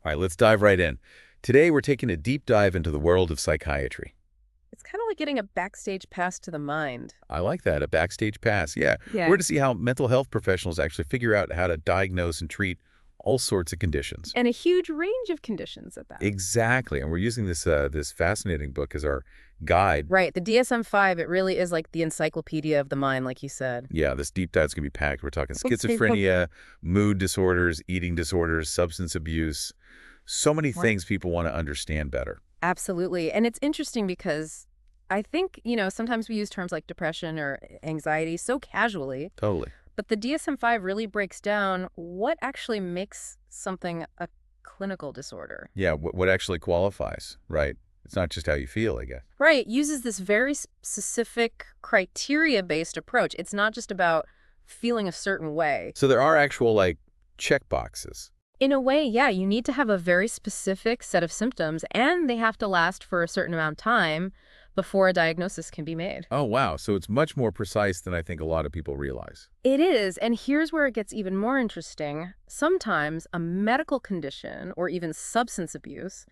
All right, let's dive right in. Today, we're taking a deep dive into the world of psychiatry. It's kind of like getting a backstage pass to the mind. I like that, a backstage pass. Yeah, we're Yeah. to see how mental health professionals actually figure out how to diagnose and treat all sorts of conditions. And a huge range of conditions at that. Exactly, and we're using this fascinating book as our guide. Right. The DSM-5, it really is like the encyclopedia of the mind, like you said. Yeah, this deep dive's going to be packed. We're talking Okay. schizophrenia, mood disorders, eating disorders, substance abuse. So many Wow. things people want to understand better. Absolutely. And it's interesting because I think, sometimes we use terms like depression or anxiety so casually, Totally. but the DSM-5 really breaks down what actually makes something a clinical disorder. Yeah, what actually qualifies, right? It's not just how you feel, I guess. Right. Uses this very specific criteria-based approach. It's not just about feeling a certain way. So there are actual, like, check boxes. In a way, yeah, you need to have a very specific set of symptoms, and they have to last for a certain amount of time before a diagnosis can be made. Oh, wow. So it's much more precise than I think a lot of people realize. It is, and here's where it gets even more interesting. Sometimes a medical condition or even substance abuse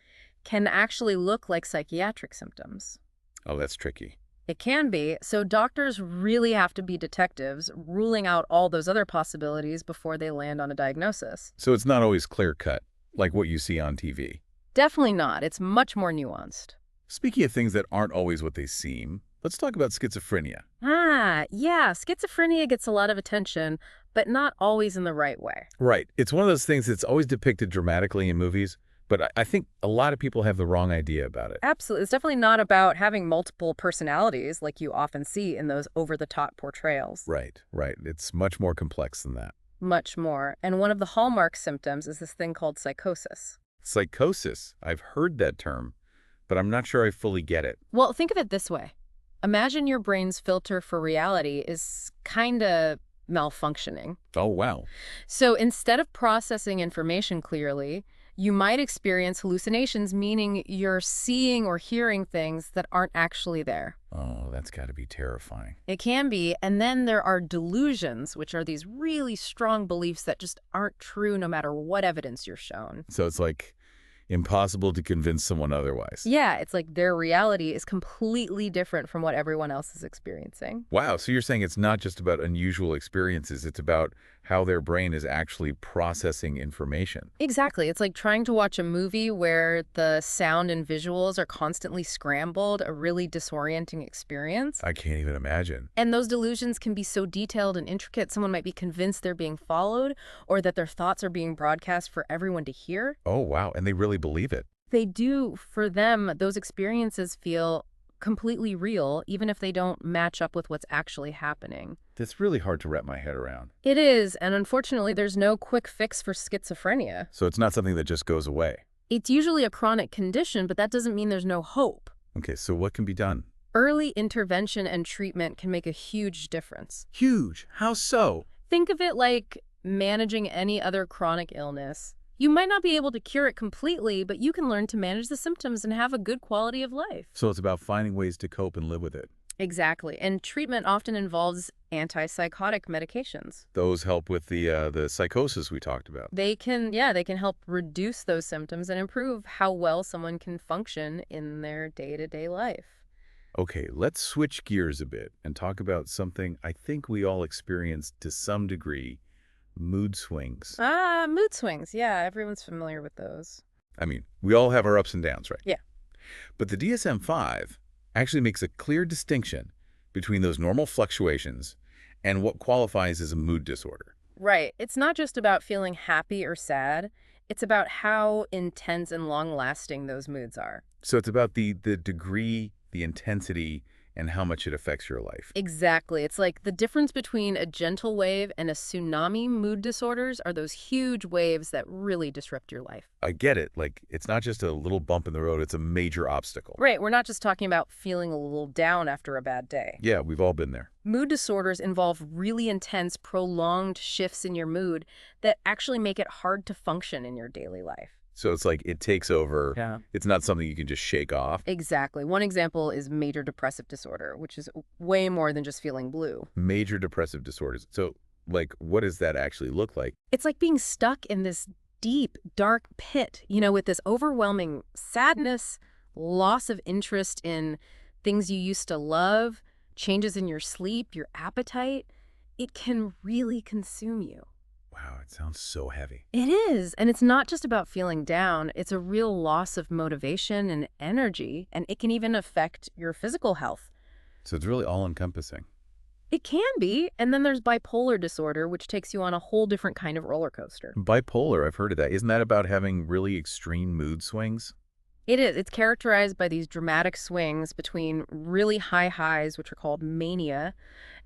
can actually look like psychiatric symptoms. Oh, that's tricky. It can be, so doctors really have to be detectives, ruling out all those other possibilities before they land on a diagnosis. So it's not always clear-cut, like what you see on TV. Definitely not. It's much more nuanced. Speaking of things that aren't always what they seem, let's talk about schizophrenia. Yeah, schizophrenia gets a lot of attention, but not always in the right way. Right. It's one of those things that's always depicted dramatically in movies, but I think a lot of people have the wrong idea about it. Absolutely. It's definitely not about having multiple personalities like you often see in those over-the-top portrayals. Right, right. It's much more complex than that. Much more. And one of the hallmark symptoms is this thing called psychosis. Psychosis. I've heard that term, but I'm not sure I fully get it. Well, think of it this way. Imagine your brain's filter for reality is kind of malfunctioning. Oh, wow. So instead of processing information clearly, you might experience hallucinations, meaning you're seeing or hearing things that aren't actually there. Oh, that's got to be terrifying. It can be. And then there are delusions, which are these really strong beliefs that just aren't true no matter what evidence you're shown. So it's like impossible to convince someone otherwise. Yeah, it's like their reality is completely different from what everyone else is experiencing. Wow, so you're saying it's not just about unusual experiences, it's about how their brain is actually processing information. Exactly. It's like trying to watch a movie where the sound and visuals are constantly scrambled, a really disorienting experience. I can't even imagine. And those delusions can be so detailed and intricate, someone might be convinced they're being followed or that their thoughts are being broadcast for everyone to hear. Oh, wow, and they really believe it. They do, for them, those experiences feel completely real, even if they don't match up with what's actually happening. That's really hard to wrap my head around. It is, and unfortunately, there's no quick fix for schizophrenia. So it's not something that just goes away. It's usually a chronic condition, but that doesn't mean there's no hope. Okay, so what can be done? Early intervention and treatment can make a huge difference. Huge. How so? Think of it like managing any other chronic illness. You might not be able to cure it completely, but you can learn to manage the symptoms and have a good quality of life. So it's about finding ways to cope and live with it. Exactly. And treatment often involves antipsychotic medications. Those help with the psychosis we talked about. They can help reduce those symptoms and improve how well someone can function in their day-to-day life. Okay, let's switch gears a bit and talk about something I think we all experience to some degree, mood swings. Mood swings. Yeah, everyone's familiar with those. I mean, we all have our ups and downs, right? Yeah. But the DSM-5 actually makes a clear distinction between those normal fluctuations and what qualifies as a mood disorder. Right. It's not just about feeling happy or sad. It's about how intense and long-lasting those moods are. So it's about the degree, the intensity, and how much it affects your life. Exactly. It's like the difference between a gentle wave and a tsunami. Mood disorders are those huge waves that really disrupt your life. I get it. Like, it's not just a little bump in the road, it's a major obstacle. Right. We're not just talking about feeling a little down after a bad day. Yeah, we've all been there. Mood disorders involve really intense, prolonged shifts in your mood that actually make it hard to function in your daily life. So it's like it takes over. Yeah. It's not something you can just shake off. Exactly. One example is major depressive disorder, which is way more than just feeling blue. Major depressive disorders. So, like, what does that actually look like? It's like being stuck in this deep, dark pit, with this overwhelming sadness, loss of interest in things you used to love, changes in your sleep, your appetite. It can really consume you. Wow, it sounds so heavy. It is. And it's not just about feeling down. It's a real loss of motivation and energy, and it can even affect your physical health. So it's really all-encompassing. It can be. And then there's bipolar disorder, which takes you on a whole different kind of roller coaster. Bipolar, I've heard of that. Isn't that about having really extreme mood swings? It is. It's characterized by these dramatic swings between really high highs, which are called mania,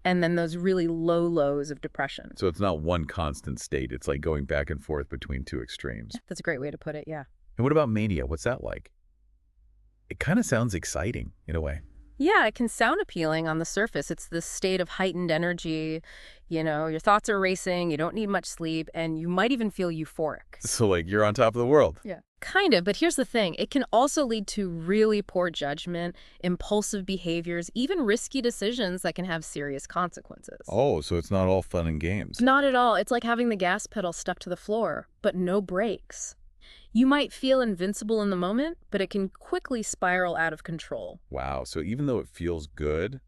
and then those really low lows of depression. So it's not one constant state. It's like going back and forth between two extremes. That's a great way to put it, yeah. And what about mania? What's that like? It kind of sounds exciting in a way. Yeah, it can sound appealing on the surface. It's this state of heightened energy. Your thoughts are racing, you don't need much sleep, and you might even feel euphoric. So like you're on top of the world. Yeah. Kind of, but here's the thing. It can also lead to really poor judgment, impulsive behaviors, even risky decisions that can have serious consequences. Oh, so it's not all fun and games. Not at all. It's like having the gas pedal stuck to the floor, but no brakes. You might feel invincible in the moment, but it can quickly spiral out of control. Wow, so even though it feels good,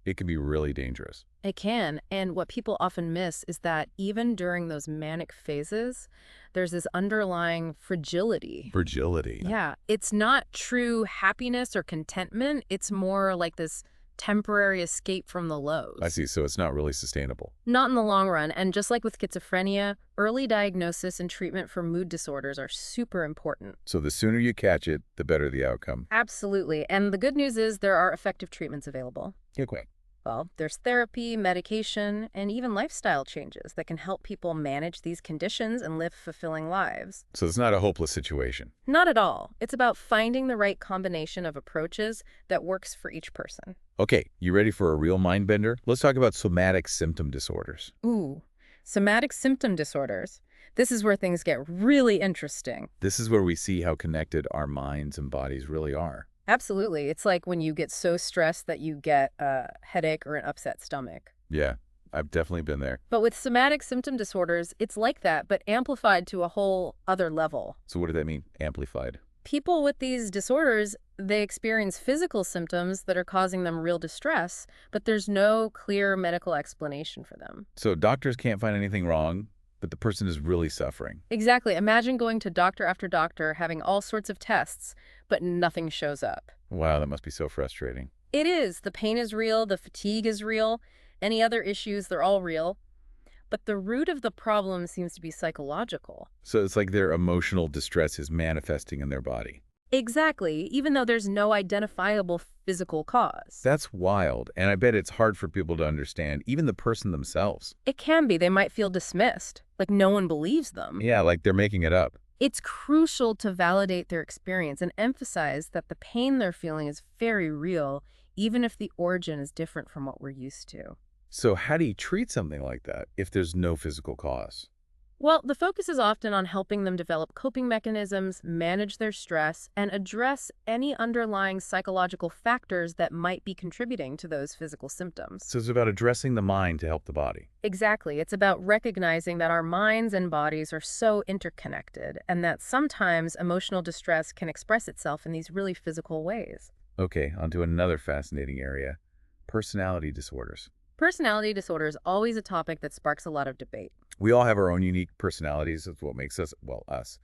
it can be really dangerous. It can, and what people often miss is that even during those manic phases, there's this underlying fragility. Fragility. Yeah, it's not true happiness or contentment. It's more like this temporary escape from the lows. I see, so it's not really sustainable. Not in the long run, and just like with schizophrenia, early diagnosis and treatment for mood disorders are super important. So the sooner you catch it, the better the outcome. Absolutely, and the good news is there are effective treatments available. Okay. Well, there's therapy, medication, and even lifestyle changes that can help people manage these conditions and live fulfilling lives. So it's not a hopeless situation. Not at all. It's about finding the right combination of approaches that works for each person. Okay, you ready for a real mind bender? Let's talk about somatic symptom disorders. Ooh, somatic symptom disorders. This is where things get really interesting. This is where we see how connected our minds and bodies really are. Absolutely. It's like when you get so stressed that you get a headache or an upset stomach. Yeah, I've definitely been there. But with somatic symptom disorders, it's like that, but amplified to a whole other level. So what does that mean, amplified? People with these disorders, they experience physical symptoms that are causing them real distress, but there's no clear medical explanation for them. So doctors can't find anything wrong, but the person is really suffering. Exactly. Imagine going to doctor after doctor, having all sorts of tests, but nothing shows up. Wow, that must be so frustrating. It is. The pain is real. The fatigue is real. Any other issues, they're all real. But the root of the problem seems to be psychological. So it's like their emotional distress is manifesting in their body. Exactly, even though there's no identifiable physical cause. That's wild, and I bet it's hard for people to understand, even the person themselves. It can be. They might feel dismissed, like no one believes them. Yeah, like they're making it up. It's crucial to validate their experience and emphasize that the pain they're feeling is very real, even if the origin is different from what we're used to. So how do you treat something like that if there's no physical cause? Well, the focus is often on helping them develop coping mechanisms, manage their stress, and address any underlying psychological factors that might be contributing to those physical symptoms. So it's about addressing the mind to help the body. Exactly. It's about recognizing that our minds and bodies are so interconnected, and that sometimes emotional distress can express itself in these really physical ways. Okay, onto another fascinating area, personality disorders. Personality disorder is always a topic that sparks a lot of debate. We all have our own unique personalities. That's what makes us, well, us.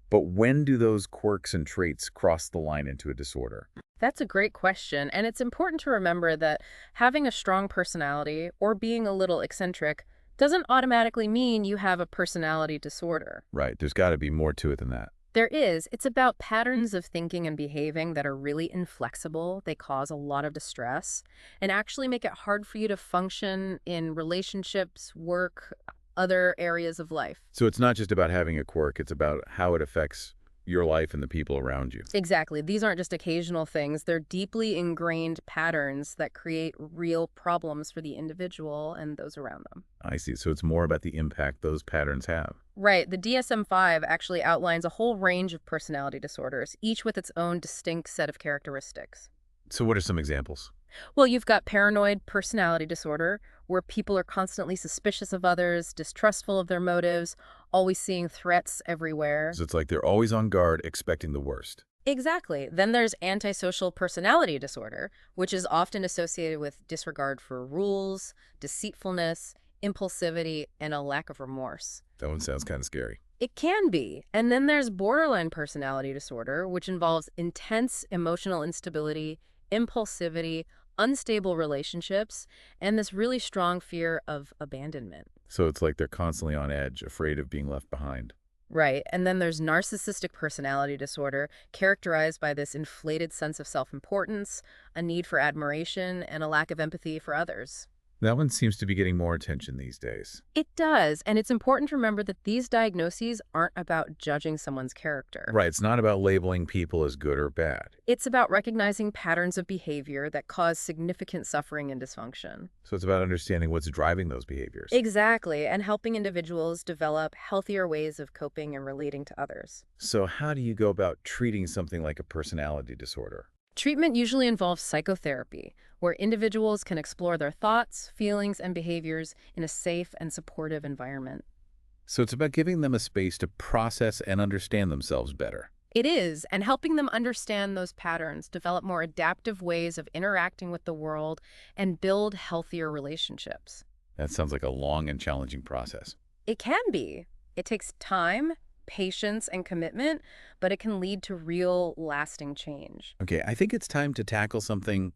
But when do those quirks and traits cross the line into a disorder? That's a great question, and it's important to remember that having a strong personality or being a little eccentric doesn't automatically mean you have a personality disorder. Right, there's got to be more to it than that. There is. It's about patterns of thinking and behaving that are really inflexible. They cause a lot of distress and actually make it hard for you to function in relationships, work, other areas of life. So it's not just about having a quirk, it's about how it affects your life and the people around you. Exactly. These aren't just occasional things. They're deeply ingrained patterns that create real problems for the individual and those around them. I see. So it's more about the impact those patterns have. Right. The DSM-5 actually outlines a whole range of personality disorders, each with its own distinct set of characteristics. So what are some examples? Well, you've got paranoid personality disorder, where people are constantly suspicious of others, distrustful of their motives, always seeing threats everywhere. So it's like they're always on guard, expecting the worst. Exactly. Then there's antisocial personality disorder, which is often associated with disregard for rules, deceitfulness, impulsivity, and a lack of remorse. That one sounds kind of scary. It can be. And then there's borderline personality disorder, which involves intense emotional instability, impulsivity, unstable relationships, and this really strong fear of abandonment. So it's like they're constantly on edge, afraid of being left behind. Right. And then there's narcissistic personality disorder, characterized by this inflated sense of self-importance, a need for admiration, and a lack of empathy for others. That one seems to be getting more attention these days. It does, and it's important to remember that these diagnoses aren't about judging someone's character. Right, it's not about labeling people as good or bad. It's about recognizing patterns of behavior that cause significant suffering and dysfunction. So it's about understanding what's driving those behaviors. Exactly, and helping individuals develop healthier ways of coping and relating to others. So how do you go about treating something like a personality disorder? Treatment usually involves psychotherapy, where individuals can explore their thoughts, feelings, and behaviors in a safe and supportive environment. So it's about giving them a space to process and understand themselves better. It is, and helping them understand those patterns, develop more adaptive ways of interacting with the world, and build healthier relationships. That sounds like a long and challenging process. It can be. It takes time, patience, and commitment, but it can lead to real, lasting change. Okay, I think it's time to tackle something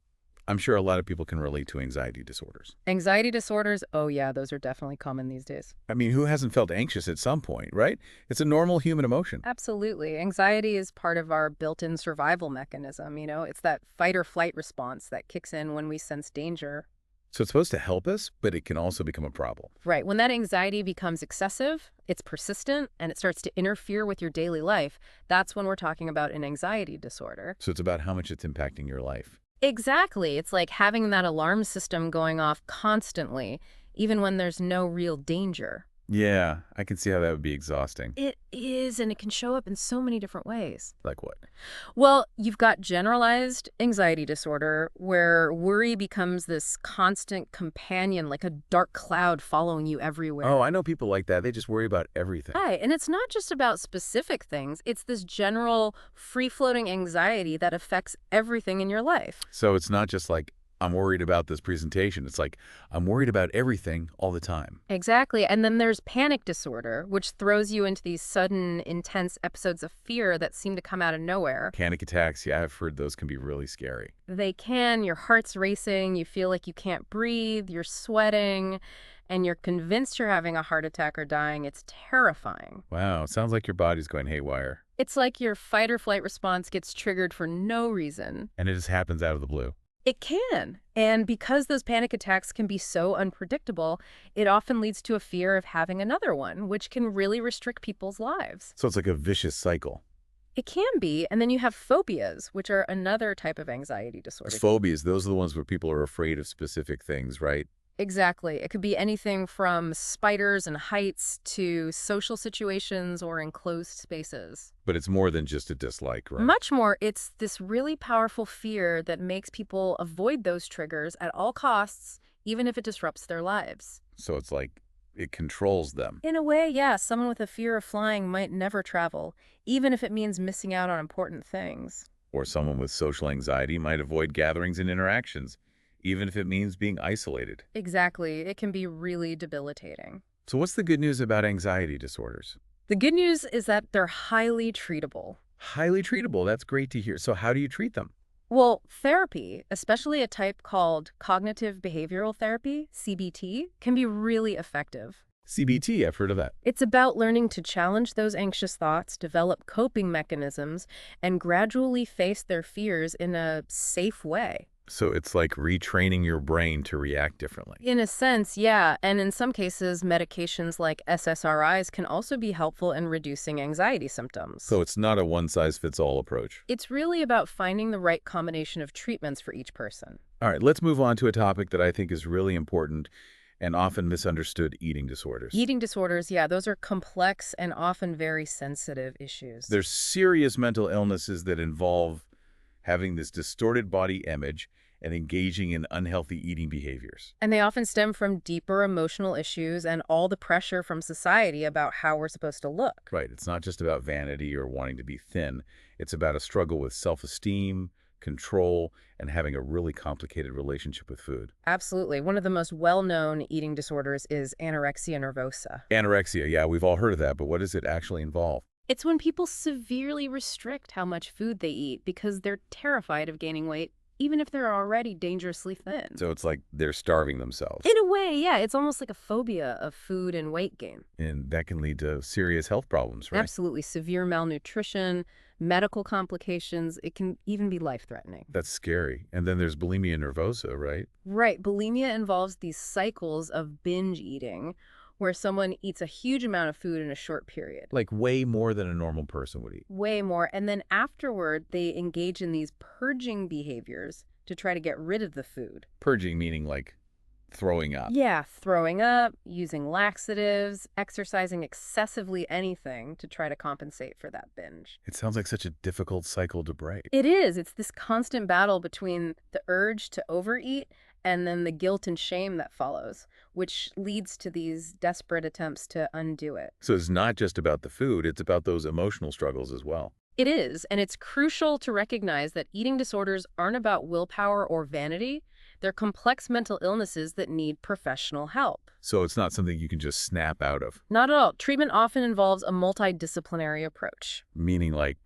I'm sure a lot of people can relate to: anxiety disorders. Anxiety disorders, oh yeah, those are definitely common these days. I mean, who hasn't felt anxious at some point, right? It's a normal human emotion. Absolutely. Anxiety is part of our built-in survival mechanism, It's that fight or flight response that kicks in when we sense danger. So it's supposed to help us, but it can also become a problem. Right. When that anxiety becomes excessive, it's persistent, and it starts to interfere with your daily life, that's when we're talking about an anxiety disorder. So it's about how much it's impacting your life. Exactly. It's like having that alarm system going off constantly, even when there's no real danger. Yeah, I can see how that would be exhausting. It is, and it can show up in so many different ways. Like what? Well, you've got generalized anxiety disorder, where worry becomes this constant companion, like a dark cloud following you everywhere. Oh, I know people like that. They just worry about everything. Right, and it's not just about specific things. It's this general, free-floating anxiety that affects everything in your life. So it's not just like, I'm worried about this presentation. It's like, I'm worried about everything all the time. Exactly. And then there's panic disorder, which throws you into these sudden, intense episodes of fear that seem to come out of nowhere. Panic attacks, yeah, I've heard those can be really scary. They can. Your heart's racing. You feel like you can't breathe. You're sweating. And you're convinced you're having a heart attack or dying. It's terrifying. Wow, it sounds like your body's going haywire. It's like your fight or flight response gets triggered for no reason. And it just happens out of the blue. It can. And because those panic attacks can be so unpredictable, it often leads to a fear of having another one, which can really restrict people's lives. So it's like a vicious cycle. It can be. And then you have phobias, which are another type of anxiety disorder. Phobias, those are the ones where people are afraid of specific things, right? Exactly. It could be anything from spiders and heights to social situations or enclosed spaces. But it's more than just a dislike, right? Much more, it's this really powerful fear that makes people avoid those triggers at all costs, even if it disrupts their lives. So it's like it controls them. In a way, yeah, someone with a fear of flying might never travel, even if it means missing out on important things. Or someone with social anxiety might avoid gatherings and interactions, even if it means being isolated. Exactly. It can be really debilitating. So what's the good news about anxiety disorders? The good news is that they're highly treatable. Highly treatable. That's great to hear. So how do you treat them? Well, therapy, especially a type called cognitive behavioral therapy, CBT, can be really effective. CBT, I've heard of that. It's about learning to challenge those anxious thoughts, develop coping mechanisms, and gradually face their fears in a safe way. So it's like retraining your brain to react differently. In a sense, yeah. And in some cases, medications like SSRIs can also be helpful in reducing anxiety symptoms. So it's not a one-size-fits-all approach. It's really about finding the right combination of treatments for each person. All right, let's move on to a topic that I think is really important and often misunderstood: eating disorders. Eating disorders, yeah, those are complex and often very sensitive issues. There's serious mental illnesses that involve having this distorted body image and engaging in unhealthy eating behaviors. And they often stem from deeper emotional issues and all the pressure from society about how we're supposed to look. Right. It's not just about vanity or wanting to be thin. It's about a struggle with self-esteem, control, and having a really complicated relationship with food. Absolutely. One of the most well-known eating disorders is anorexia nervosa. Anorexia, yeah, we've all heard of that, but what does it actually involve? It's when people severely restrict how much food they eat because they're terrified of gaining weight, even if they're already dangerously thin. So it's like they're starving themselves. In a way, yeah, it's almost like a phobia of food and weight gain. And that can lead to serious health problems, right? Absolutely. Severe malnutrition, medical complications. It can even be life-threatening. That's scary. And then there's bulimia nervosa, right? Right. Bulimia involves these cycles of binge eating where someone eats a huge amount of food in a short period. Like way more than a normal person would eat. Way more. And then afterward, they engage in these purging behaviors to try to get rid of the food. Purging meaning like throwing up. Yeah, throwing up, using laxatives, exercising excessively, anything to try to compensate for that binge. It sounds like such a difficult cycle to break. It is. It's this constant battle between the urge to overeat and then the guilt and shame that follows, which leads to these desperate attempts to undo it. So it's not just about the food, it's about those emotional struggles as well. It is, and it's crucial to recognize that eating disorders aren't about willpower or vanity. They're complex mental illnesses that need professional help. So it's not something you can just snap out of. Not at all. Treatment often involves a multidisciplinary approach. Meaning like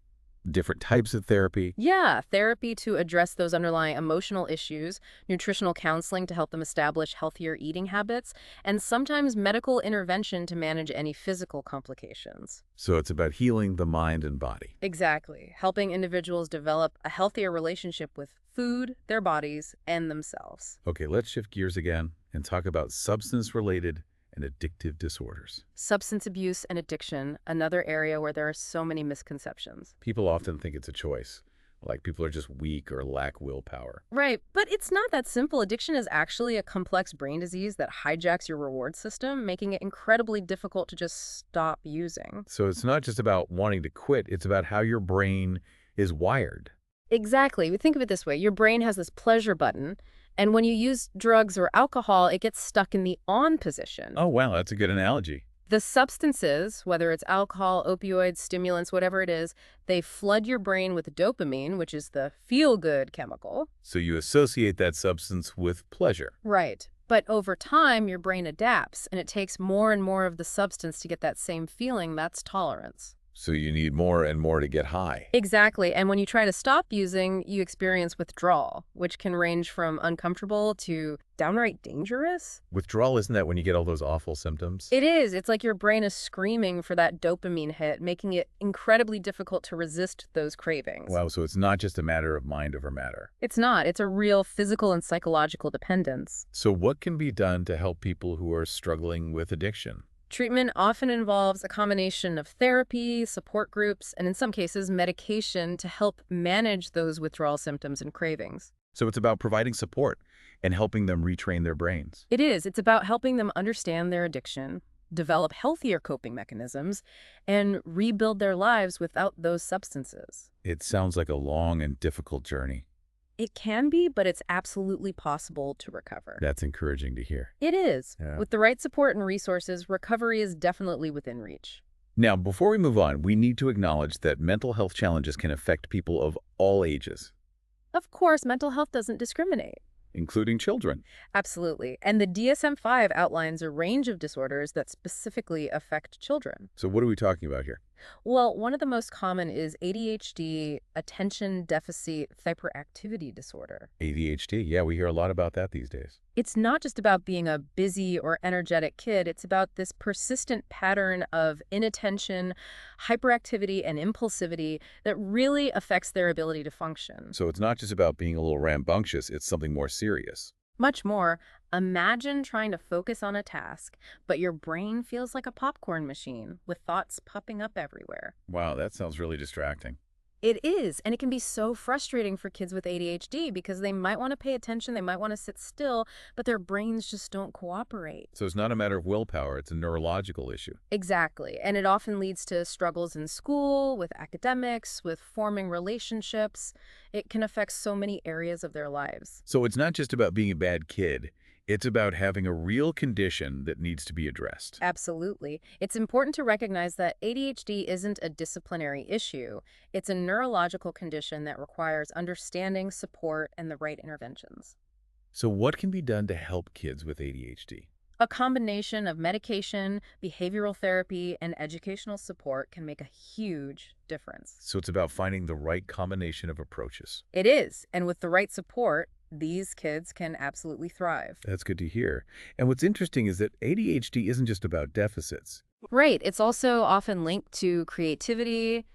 different types of therapy. Yeah, therapy to address those underlying emotional issues, nutritional counseling to help them establish healthier eating habits, and sometimes medical intervention to manage any physical complications. So it's about healing the mind and body. Exactly. Helping individuals develop a healthier relationship with food, their bodies, and themselves. Okay, let's shift gears again and talk about substance-related and addictive disorders. Substance abuse and addiction, another area where there are so many misconceptions. People often think it's a choice, like people are just weak or lack willpower. Right, but it's not that simple. Addiction is actually a complex brain disease that hijacks your reward system, making it incredibly difficult to just stop using. So it's not just about wanting to quit, it's about how your brain is wired. Exactly. We think of it this way. Your brain has this pleasure button, and when you use drugs or alcohol, it gets stuck in the on position. Oh, wow, that's a good analogy. The substances, whether it's alcohol, opioids, stimulants, whatever it is, they flood your brain with dopamine, which is the feel-good chemical. So you associate that substance with pleasure. Right. But over time, your brain adapts, and it takes more and more of the substance to get that same feeling. That's tolerance. So you need more and more to get high. Exactly. And when you try to stop using, you experience withdrawal, which can range from uncomfortable to downright dangerous. Withdrawal, isn't that when you get all those awful symptoms? It is. It's like your brain is screaming for that dopamine hit, making it incredibly difficult to resist those cravings. Wow, so it's not just a matter of mind over matter. It's not. It's a real physical and psychological dependence. So what can be done to help people who are struggling with addiction? Treatment often involves a combination of therapy, support groups, and in some cases, medication to help manage those withdrawal symptoms and cravings. So it's about providing support and helping them retrain their brains. It is. It's about helping them understand their addiction, develop healthier coping mechanisms, and rebuild their lives without those substances. It sounds like a long and difficult journey. It can be, but it's absolutely possible to recover. That's encouraging to hear. It is. Yeah. With the right support and resources, recovery is definitely within reach. Now, before we move on, we need to acknowledge that mental health challenges can affect people of all ages, Of course, mental health doesn't discriminate. including children. Absolutely. And the DSM-5 outlines a range of disorders that specifically affect children. So what are we talking about here? Well, one of the most common is ADHD, attention deficit hyperactivity disorder. ADHD. Yeah, we hear a lot about that these days. It's not just about being a busy or energetic kid. It's about this persistent pattern of inattention, hyperactivity, and impulsivity that really affects their ability to function. So it's not just about being a little rambunctious, it's something more serious. Much more, imagine trying to focus on a task, but your brain feels like a popcorn machine with thoughts popping up everywhere. Wow, that sounds really distracting. It is, and it can be so frustrating for kids with ADHD because they might want to pay attention, they might want to sit still, but their brains just don't cooperate. So it's not a matter of willpower, it's a neurological issue. Exactly, and it often leads to struggles in school, with academics, with forming relationships. It can affect so many areas of their lives. So it's not just about being a bad kid, it's about having a real condition that needs to be addressed. Absolutely. It's important to recognize that ADHD isn't a disciplinary issue. It's a neurological condition that requires understanding, support, and the right interventions. So what can be done to help kids with ADHD? A combination of medication, behavioral therapy, and educational support can make a huge difference. So it's about finding the right combination of approaches. It is, and with the right support, these kids can absolutely thrive. That's good to hear. And what's interesting is that ADHD isn't just about deficits. Right. It's also often linked to creativity,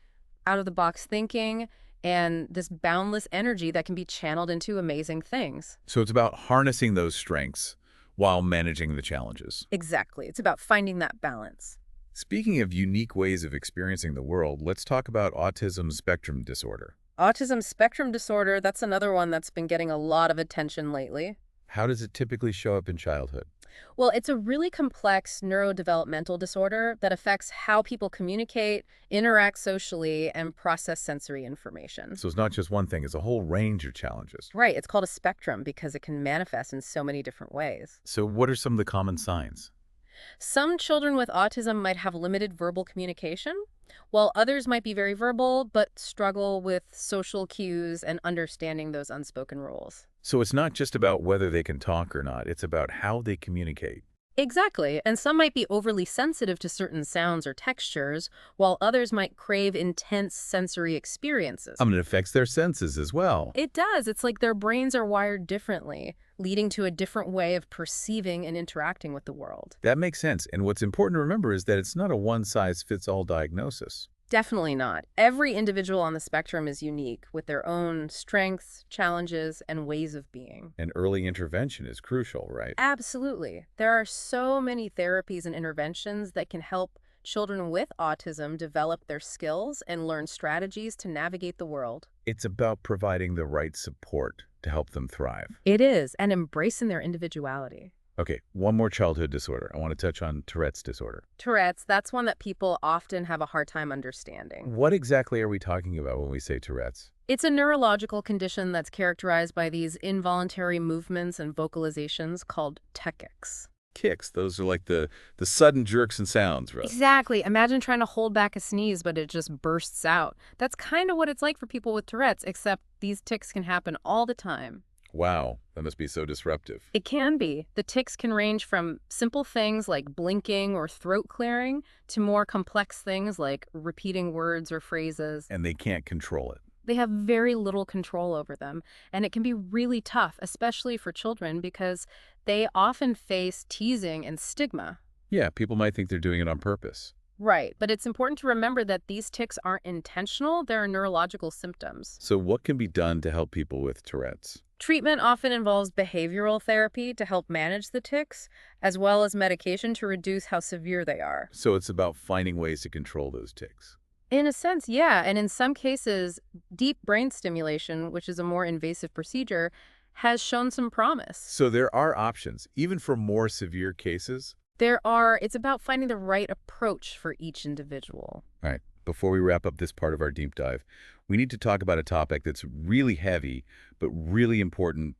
out-of-the-box thinking, and this boundless energy that can be channeled into amazing things. So it's about harnessing those strengths while managing the challenges. Exactly. It's about finding that balance. Speaking of unique ways of experiencing the world, let's talk about autism spectrum disorder. Autism spectrum disorder, that's another one that's been getting a lot of attention lately. How does it typically show up in childhood? Well, it's a really complex neurodevelopmental disorder that affects how people communicate, interact socially, and process sensory information. So it's not just one thing, it's a whole range of challenges. Right, it's called a spectrum because it can manifest in so many different ways. So what are some of the common signs? Some children with autism might have limited verbal communication, while others might be very verbal but struggle with social cues and understanding those unspoken rules. So it's not just about whether they can talk or not, it's about how they communicate. Exactly, and some might be overly sensitive to certain sounds or textures, while others might crave intense sensory experiences. It affects their senses as well. It does. It's like their brains are wired differently, leading to a different way of perceiving and interacting with the world. That makes sense. And what's important to remember is that it's not a one-size-fits-all diagnosis. Definitely not. Every individual on the spectrum is unique, with their own strengths, challenges, and ways of being. And early intervention is crucial, right? Absolutely. There are so many therapies and interventions that can help children with autism develop their skills and learn strategies to navigate the world. It's about providing the right support to help them thrive. It is, and embracing their individuality. Okay, one more childhood disorder. I want to touch on Tourette's disorder. Tourette's, that's one that people often have a hard time understanding. What exactly are we talking about when we say Tourette's? It's a neurological condition that's characterized by these involuntary movements and vocalizations called tics. Kicks, those are like the sudden jerks and sounds, right? Exactly. Imagine trying to hold back a sneeze, but it just bursts out. That's kind of what it's like for people with Tourette's, except these tics can happen all the time. Wow, that must be so disruptive. It can be. The tics can range from simple things like blinking or throat clearing to more complex things like repeating words or phrases. And they can't control it. They have very little control over them, and it can be really tough, especially for children, because they often face teasing and stigma. Yeah, people might think they're doing it on purpose. Right, but it's important to remember that these tics aren't intentional, they're neurological symptoms. So what can be done to help people with Tourette's? Treatment often involves behavioral therapy to help manage the tics, as well as medication to reduce how severe they are. So it's about finding ways to control those tics. In a sense, yeah, and in some cases, deep brain stimulation, which is a more invasive procedure, has shown some promise. So there are options, even for more severe cases? It's about finding the right approach for each individual. All right, before we wrap up this part of our deep dive, we need to talk about a topic that's really heavy, but really important: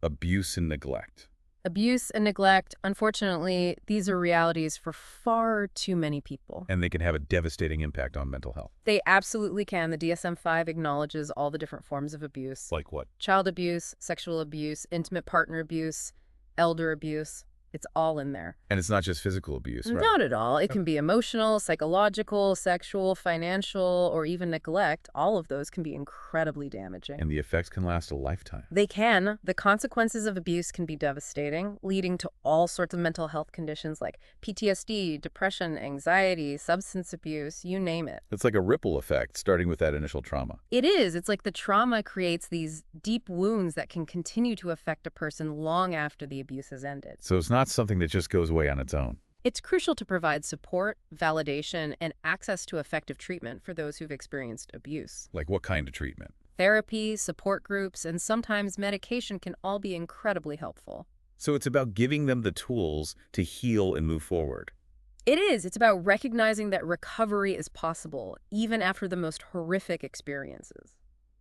abuse and neglect. Abuse and neglect, unfortunately, these are realities for far too many people. And they can have a devastating impact on mental health. They absolutely can. The DSM-5 acknowledges all the different forms of abuse. Like what? Child abuse, sexual abuse, intimate partner abuse, elder abuse. It's all in there. And it's not just physical abuse, right? Not at all. It can be emotional, psychological, sexual, financial, or even neglect. All of those can be incredibly damaging. And the effects can last a lifetime. They can. The consequences of abuse can be devastating, leading to all sorts of mental health conditions like PTSD, depression, anxiety, substance abuse, you name it. It's like a ripple effect, starting with that initial trauma. It is. It's like the trauma creates these deep wounds that can continue to affect a person long after the abuse has ended. So it's not something that just goes away on its own. It's crucial to provide support, validation, and access to effective treatment for those who've experienced abuse. Like what kind of treatment? Therapy, support groups, and sometimes medication can all be incredibly helpful. So it's about giving them the tools to heal and move forward. It is. It's about recognizing that recovery is possible, even after the most horrific experiences.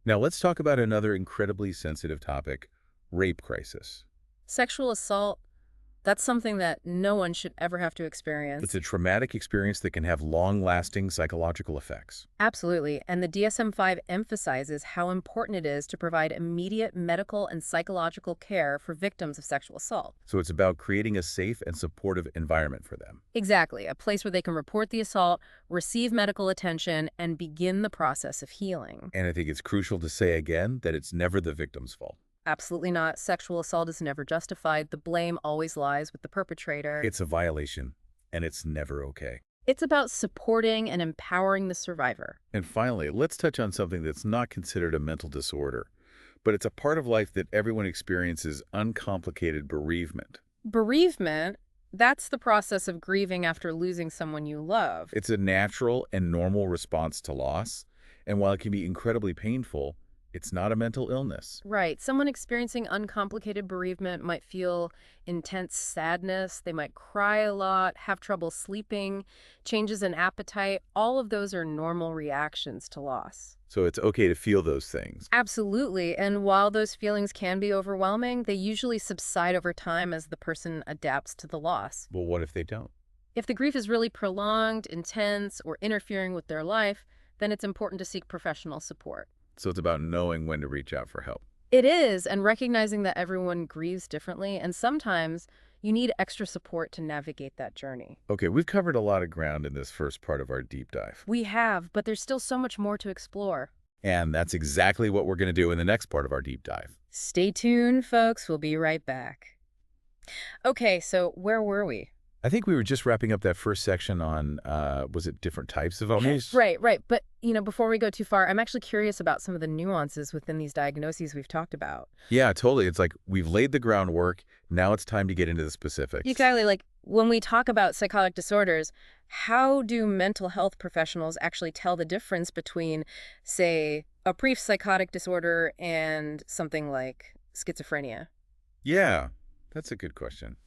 Now let's talk about another incredibly sensitive topic, rape crisis. Sexual assault, that's something that no one should ever have to experience. It's a traumatic experience that can have long-lasting psychological effects. Absolutely. And the DSM-5 emphasizes how important it is to provide immediate medical and psychological care for victims of sexual assault. So it's about creating a safe and supportive environment for them. Exactly. A place where they can report the assault, receive medical attention, and begin the process of healing. And I think it's crucial to say again that it's never the victim's fault. Absolutely not. Sexual assault is never justified. The blame always lies with the perpetrator. It's a violation, and it's never okay. It's about supporting and empowering the survivor. And finally, let's touch on something that's not considered a mental disorder, but it's a part of life that everyone experiences: uncomplicated bereavement. Bereavement, that's the process of grieving after losing someone you love. It's a natural and normal response to loss, and while it can be incredibly painful, it's not a mental illness. Right. Someone experiencing uncomplicated bereavement might feel intense sadness. They might cry a lot, have trouble sleeping, changes in appetite. All of those are normal reactions to loss. So it's okay to feel those things. Absolutely. And while those feelings can be overwhelming, they usually subside over time as the person adapts to the loss. Well, what if they don't? If the grief is really prolonged, intense, or interfering with their life, then it's important to seek professional support. So it's about knowing when to reach out for help. It is, and recognizing that everyone grieves differently, and sometimes you need extra support to navigate that journey. Okay, we've covered a lot of ground in this first part of our deep dive. We have, but there's still so much more to explore. And that's exactly what we're going to do in the next part of our deep dive. Stay tuned, folks. We'll be right back. Okay, so where were we? I think we were just wrapping up that first section on, was it different types of illness? Right. But, before we go too far, I'm actually curious about some of the nuances within these diagnoses we've talked about. Yeah, totally. It's like we've laid the groundwork. Now it's time to get into the specifics. Exactly. Like when we talk about psychotic disorders, how do mental health professionals actually tell the difference between, say, a brief psychotic disorder and something like schizophrenia? Yeah, that's a good question.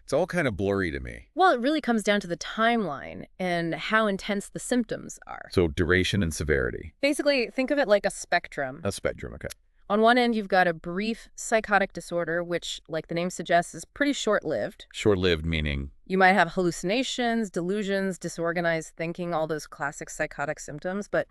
It's all kind of blurry to me. Well, it really comes down to the timeline and how intense the symptoms are. So duration and severity. Basically, think of it like a spectrum. A spectrum, okay. On one end, you've got a brief psychotic disorder, which, like the name suggests, is pretty short-lived. Short-lived meaning? You might have hallucinations, delusions, disorganized thinking, all those classic psychotic symptoms, but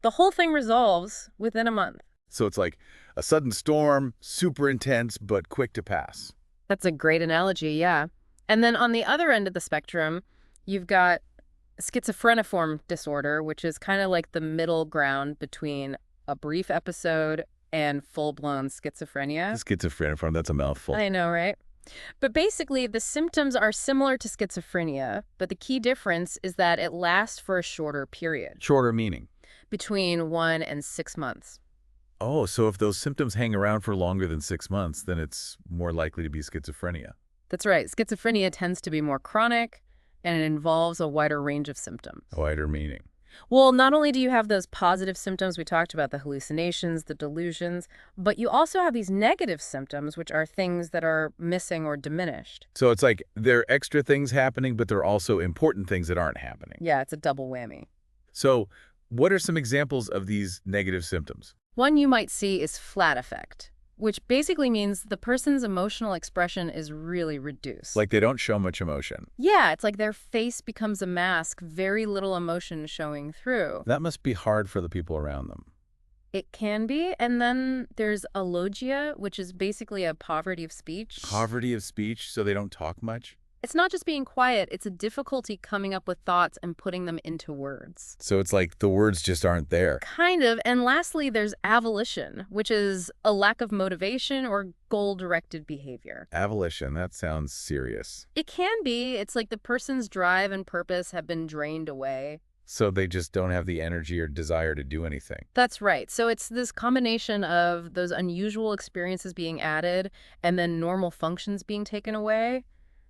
the whole thing resolves within a month. So it's like a sudden storm, super intense, but quick to pass. That's a great analogy, yeah. And then on the other end of the spectrum, you've got schizophreniform disorder, which is kind of like the middle ground between a brief episode and full-blown schizophrenia. Schizophreniform, that's a mouthful. I know, right? But basically, the symptoms are similar to schizophrenia, but the key difference is that it lasts for a shorter period. Shorter meaning? Between 1 and 6 months. Oh, so if those symptoms hang around for longer than 6 months, then it's more likely to be schizophrenia. That's right. Schizophrenia tends to be more chronic, and it involves a wider range of symptoms. A wider meaning. Well, not only do you have those positive symptoms, we talked about the hallucinations, the delusions, but you also have these negative symptoms, which are things that are missing or diminished. So it's like there are extra things happening, but there are also important things that aren't happening. Yeah, it's a double whammy. So what are some examples of these negative symptoms? One you might see is flat affect, which basically means the person's emotional expression is really reduced. Like they don't show much emotion. Yeah, it's like their face becomes a mask, very little emotion showing through. That must be hard for the people around them. It can be. And then there's alogia, which is basically a poverty of speech. Poverty of speech, so they don't talk much? It's not just being quiet, it's a difficulty coming up with thoughts and putting them into words. So it's like the words just aren't there. Kind of. And lastly, there's avolition, which is a lack of motivation or goal-directed behavior. Avolition, that sounds serious. It can be. It's like the person's drive and purpose have been drained away. So they just don't have the energy or desire to do anything. That's right. So it's this combination of those unusual experiences being added and then normal functions being taken away.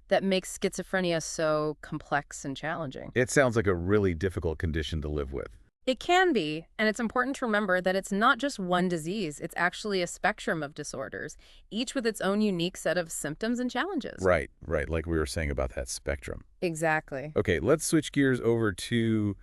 that makes schizophrenia so complex and challenging. It sounds like a really difficult condition to live with. It can be, and it's important to remember that it's not just one disease. It's actually a spectrum of disorders, each with its own unique set of symptoms and challenges. Right, right, like we were saying about that spectrum. Exactly. Okay, let's switch gears over to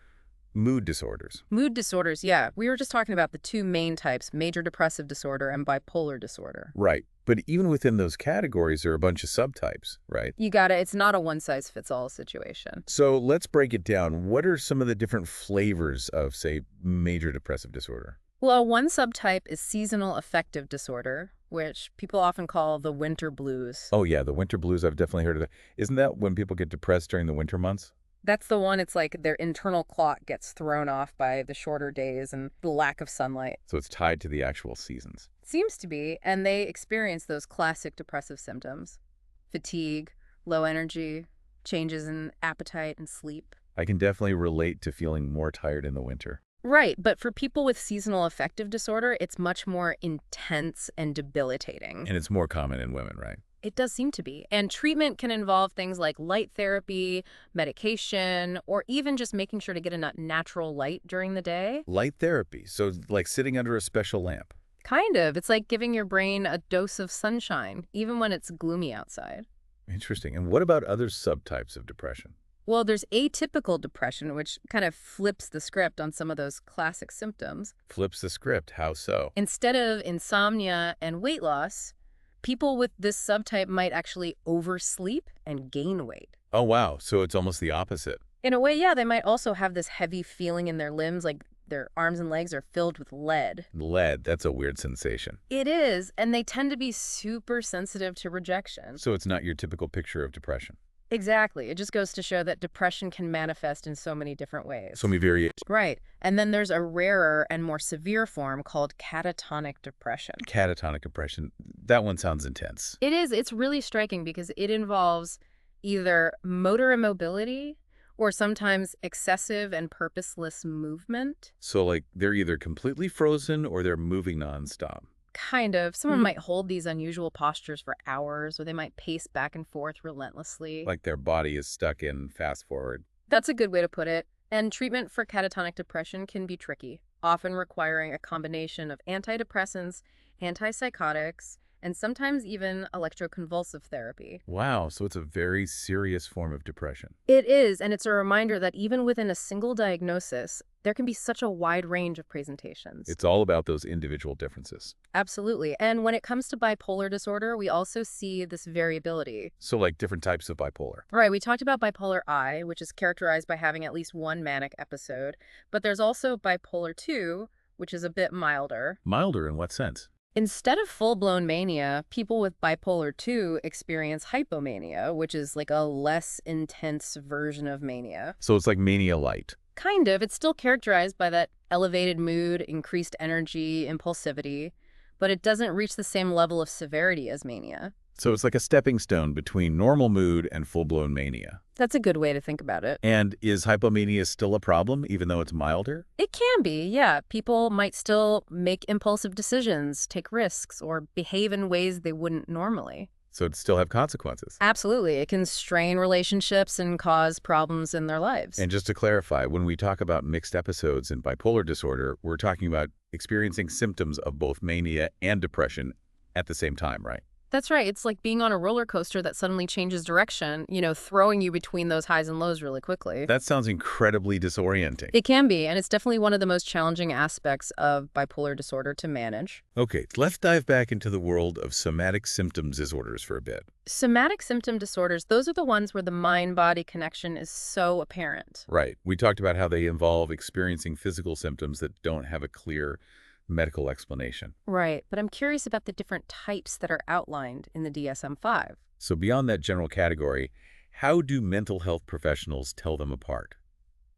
mood disorders. Mood disorders, yeah. We were just talking about the two main types, major depressive disorder and bipolar disorder. Right, but even within those categories, there are a bunch of subtypes, right? You got it. It's not a one-size-fits-all situation. So let's break it down. What are some of the different flavors of, say, major depressive disorder? Well, one subtype is seasonal affective disorder, which people often call the winter blues. Oh, yeah, the winter blues, I've definitely heard of that. Isn't that when people get depressed during the winter months? That's the one, it's like their internal clock gets thrown off by the shorter days and the lack of sunlight. So it's tied to the actual seasons. Seems to be, and they experience those classic depressive symptoms. Fatigue, low energy, changes in appetite and sleep. I can definitely relate to feeling more tired in the winter. Right, but for people with seasonal affective disorder, it's much more intense and debilitating. And it's more common in women, right? It does seem to be. And treatment can involve things like light therapy, medication, or even just making sure to get enough natural light during the day. Light therapy, so like sitting under a special lamp. Kind of. It's like giving your brain a dose of sunshine, even when it's gloomy outside. Interesting. And what about other subtypes of depression? Well, there's atypical depression, which kind of flips the script on some of those classic symptoms. Flips the script, how so? Instead of insomnia and weight loss, people with this subtype might actually oversleep and gain weight. Oh, wow. So it's almost the opposite. In a way, yeah, they might also have this heavy feeling in their limbs, like their arms and legs are filled with lead. Lead, that's a weird sensation. It is, and they tend to be super sensitive to rejection. So it's not your typical picture of depression. Exactly. It just goes to show that depression can manifest in so many different ways. So many variations. Right. And then there's a rarer and more severe form called catatonic depression. Catatonic depression, that one sounds intense. It is. It's really striking because it involves either motor immobility or sometimes excessive and purposeless movement. So like they're either completely frozen or they're moving nonstop. Kind of. Someone might hold these unusual postures for hours, or they might pace back and forth relentlessly. Like their body is stuck in fast forward. That's a good way to put it. And treatment for catatonic depression can be tricky, often requiring a combination of antidepressants, antipsychotics, and sometimes even electroconvulsive therapy. Wow, so it's a very serious form of depression. It is, and it's a reminder that even within a single diagnosis, there can be such a wide range of presentations. It's all about those individual differences. Absolutely. And when it comes to bipolar disorder, we also see this variability. So like different types of bipolar. Right, we talked about bipolar I, which is characterized by having at least one manic episode, but there's also bipolar II, which is a bit milder. Milder in what sense? Instead of full-blown mania, people with bipolar II experience hypomania, which is like a less intense version of mania. So it's like mania light. Kind of. It's still characterized by that elevated mood, increased energy, impulsivity, but it doesn't reach the same level of severity as mania. So it's like a stepping stone between normal mood and full-blown mania. That's a good way to think about it. And is hypomania still a problem, even though it's milder? It can be, yeah. People might still make impulsive decisions, take risks, or behave in ways they wouldn't normally. So it still have consequences. Absolutely. It can strain relationships and cause problems in their lives. And just to clarify, when we talk about mixed episodes in bipolar disorder, we're talking about experiencing symptoms of both mania and depression at the same time, right? That's right. It's like being on a roller coaster that suddenly changes direction, throwing you between those highs and lows really quickly. That sounds incredibly disorienting. It can be, and it's definitely one of the most challenging aspects of bipolar disorder to manage. Okay, let's dive back into the world of somatic symptom disorders for a bit. Somatic symptom disorders, those are the ones where the mind-body connection is so apparent. Right. We talked about how they involve experiencing physical symptoms that don't have a clear medical explanation. Right, but I'm curious about the different types that are outlined in the DSM-5. So beyond that general category, how do mental health professionals tell them apart?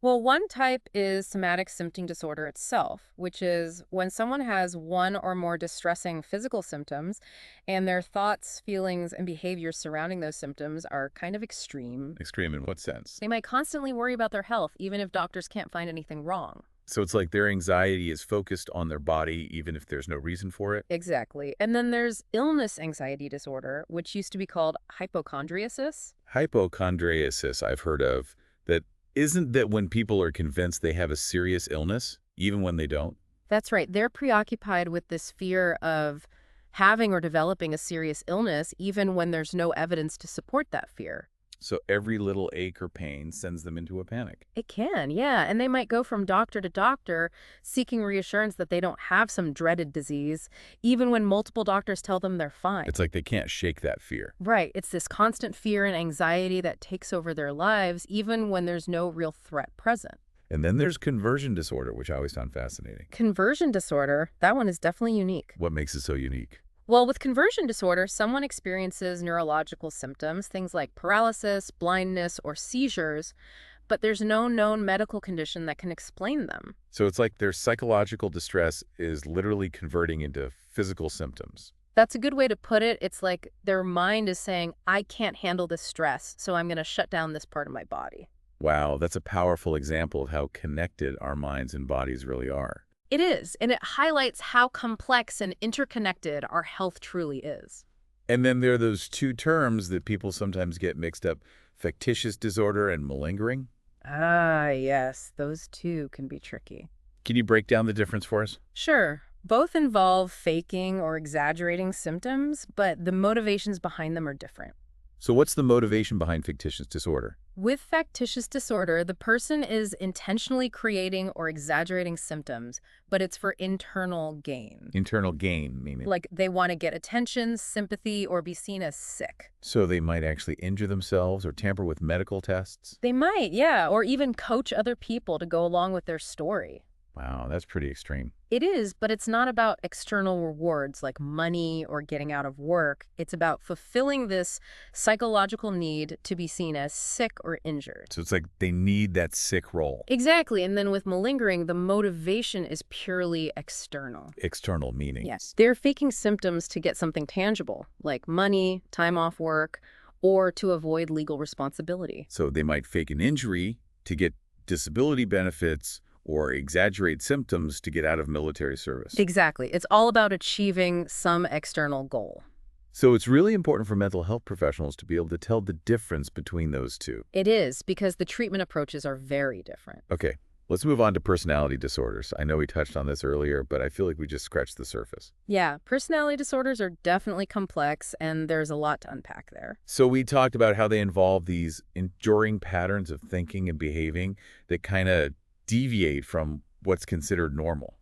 Well, one type is somatic symptom disorder itself, which is when someone has one or more distressing physical symptoms and their thoughts, feelings, and behaviors surrounding those symptoms are kind of extreme. Extreme in what sense? They might constantly worry about their health, even if doctors can't find anything wrong. So it's like their anxiety is focused on their body even if there's no reason for it? Exactly. And then there's illness anxiety disorder, which used to be called hypochondriasis. Hypochondriasis I've heard of. That isn't that when people are convinced they have a serious illness, even when they don't? That's right. They're preoccupied with this fear of having or developing a serious illness, even when there's no evidence to support that fear. So every little ache or pain sends them into a panic. It can, yeah. And they might go from doctor to doctor seeking reassurance that they don't have some dreaded disease, even when multiple doctors tell them they're fine. It's like they can't shake that fear. Right. It's this constant fear and anxiety that takes over their lives, even when there's no real threat present. And then there's conversion disorder, which I always found fascinating. Conversion disorder, that one is definitely unique. What makes it so unique? Well, with conversion disorder, someone experiences neurological symptoms, things like paralysis, blindness, or seizures, but there's no known medical condition that can explain them. So it's like their psychological distress is literally converting into physical symptoms. That's a good way to put it. It's like their mind is saying, I can't handle this stress, so I'm going to shut down this part of my body. Wow, that's a powerful example of how connected our minds and bodies really are. It is, and it highlights how complex and interconnected our health truly is. And then there are those two terms that people sometimes get mixed up, factitious disorder and malingering. Ah, yes, those two can be tricky. Can you break down the difference for us? Sure, both involve faking or exaggerating symptoms, but the motivations behind them are different. So what's the motivation behind factitious disorder? With factitious disorder, the person is intentionally creating or exaggerating symptoms, but it's for internal gain. Internal gain, meaning? Like they want to get attention, sympathy, or be seen as sick. So they might actually injure themselves or tamper with medical tests? They might, yeah, or even coach other people to go along with their story. Wow, that's pretty extreme. It is, but it's not about external rewards like money or getting out of work. It's about fulfilling this psychological need to be seen as sick or injured. So it's like they need that sick role. Exactly. And then with malingering, the motivation is purely external. External meaning. Yes. They're faking symptoms to get something tangible, like money, time off work, or to avoid legal responsibility. So they might fake an injury to get disability benefits or exaggerate symptoms to get out of military service. Exactly. It's all about achieving some external goal. So it's really important for mental health professionals to be able to tell the difference between those two. It is, because the treatment approaches are very different. Okay, let's move on to personality disorders. I know we touched on this earlier, but I feel like we just scratched the surface. Yeah, personality disorders are definitely complex, and there's a lot to unpack there. So we talked about how they involve these enduring patterns of thinking and behaving that kind of deviate from what's considered normal.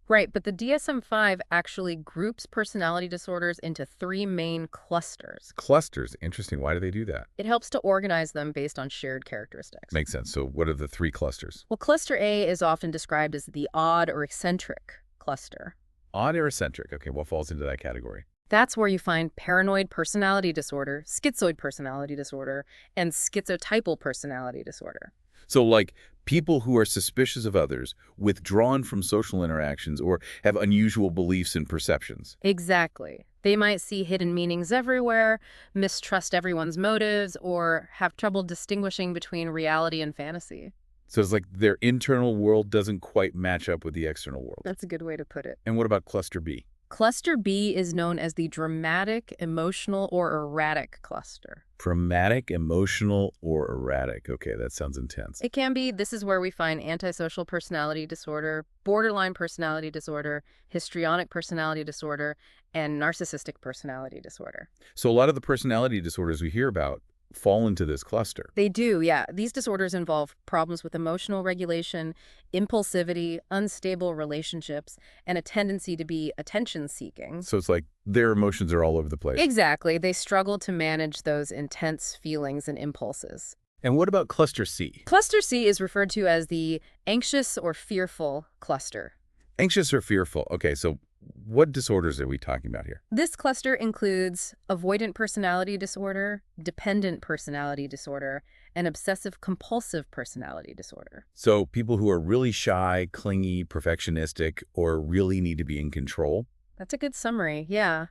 Right, but the DSM-5 actually groups personality disorders into three main clusters. Clusters, interesting. Why do they do that? It helps to organize them based on shared characteristics. Makes sense. So what are the three clusters? Well, cluster A is often described as the odd or eccentric cluster. Odd or eccentric. Okay, what falls into that category? That's where you find paranoid personality disorder, schizoid personality disorder, and schizotypal personality disorder. So like people who are suspicious of others, withdrawn from social interactions, or have unusual beliefs and perceptions. Exactly. They might see hidden meanings everywhere, mistrust everyone's motives, or have trouble distinguishing between reality and fantasy. So it's like their internal world doesn't quite match up with the external world. That's a good way to put it. And what about cluster B? Cluster B is known as the dramatic, emotional, or erratic cluster. Dramatic, emotional, or erratic. Okay, that sounds intense. It can be. This is where we find antisocial personality disorder, borderline personality disorder, histrionic personality disorder, and narcissistic personality disorder. So a lot of the personality disorders we hear about fall into this cluster. They do, yeah. These disorders involve problems with emotional regulation, impulsivity, unstable relationships, and a tendency to be attention-seeking. So it's like their emotions are all over the place. Exactly. They struggle to manage those intense feelings and impulses. And what about cluster C? Cluster C is referred to as the anxious or fearful cluster. Anxious or fearful. Okay, so what disorders are we talking about here? This cluster includes avoidant personality disorder, dependent personality disorder, and obsessive-compulsive personality disorder. So people who are really shy, clingy, perfectionistic, or really need to be in control? That's a good summary, yeah.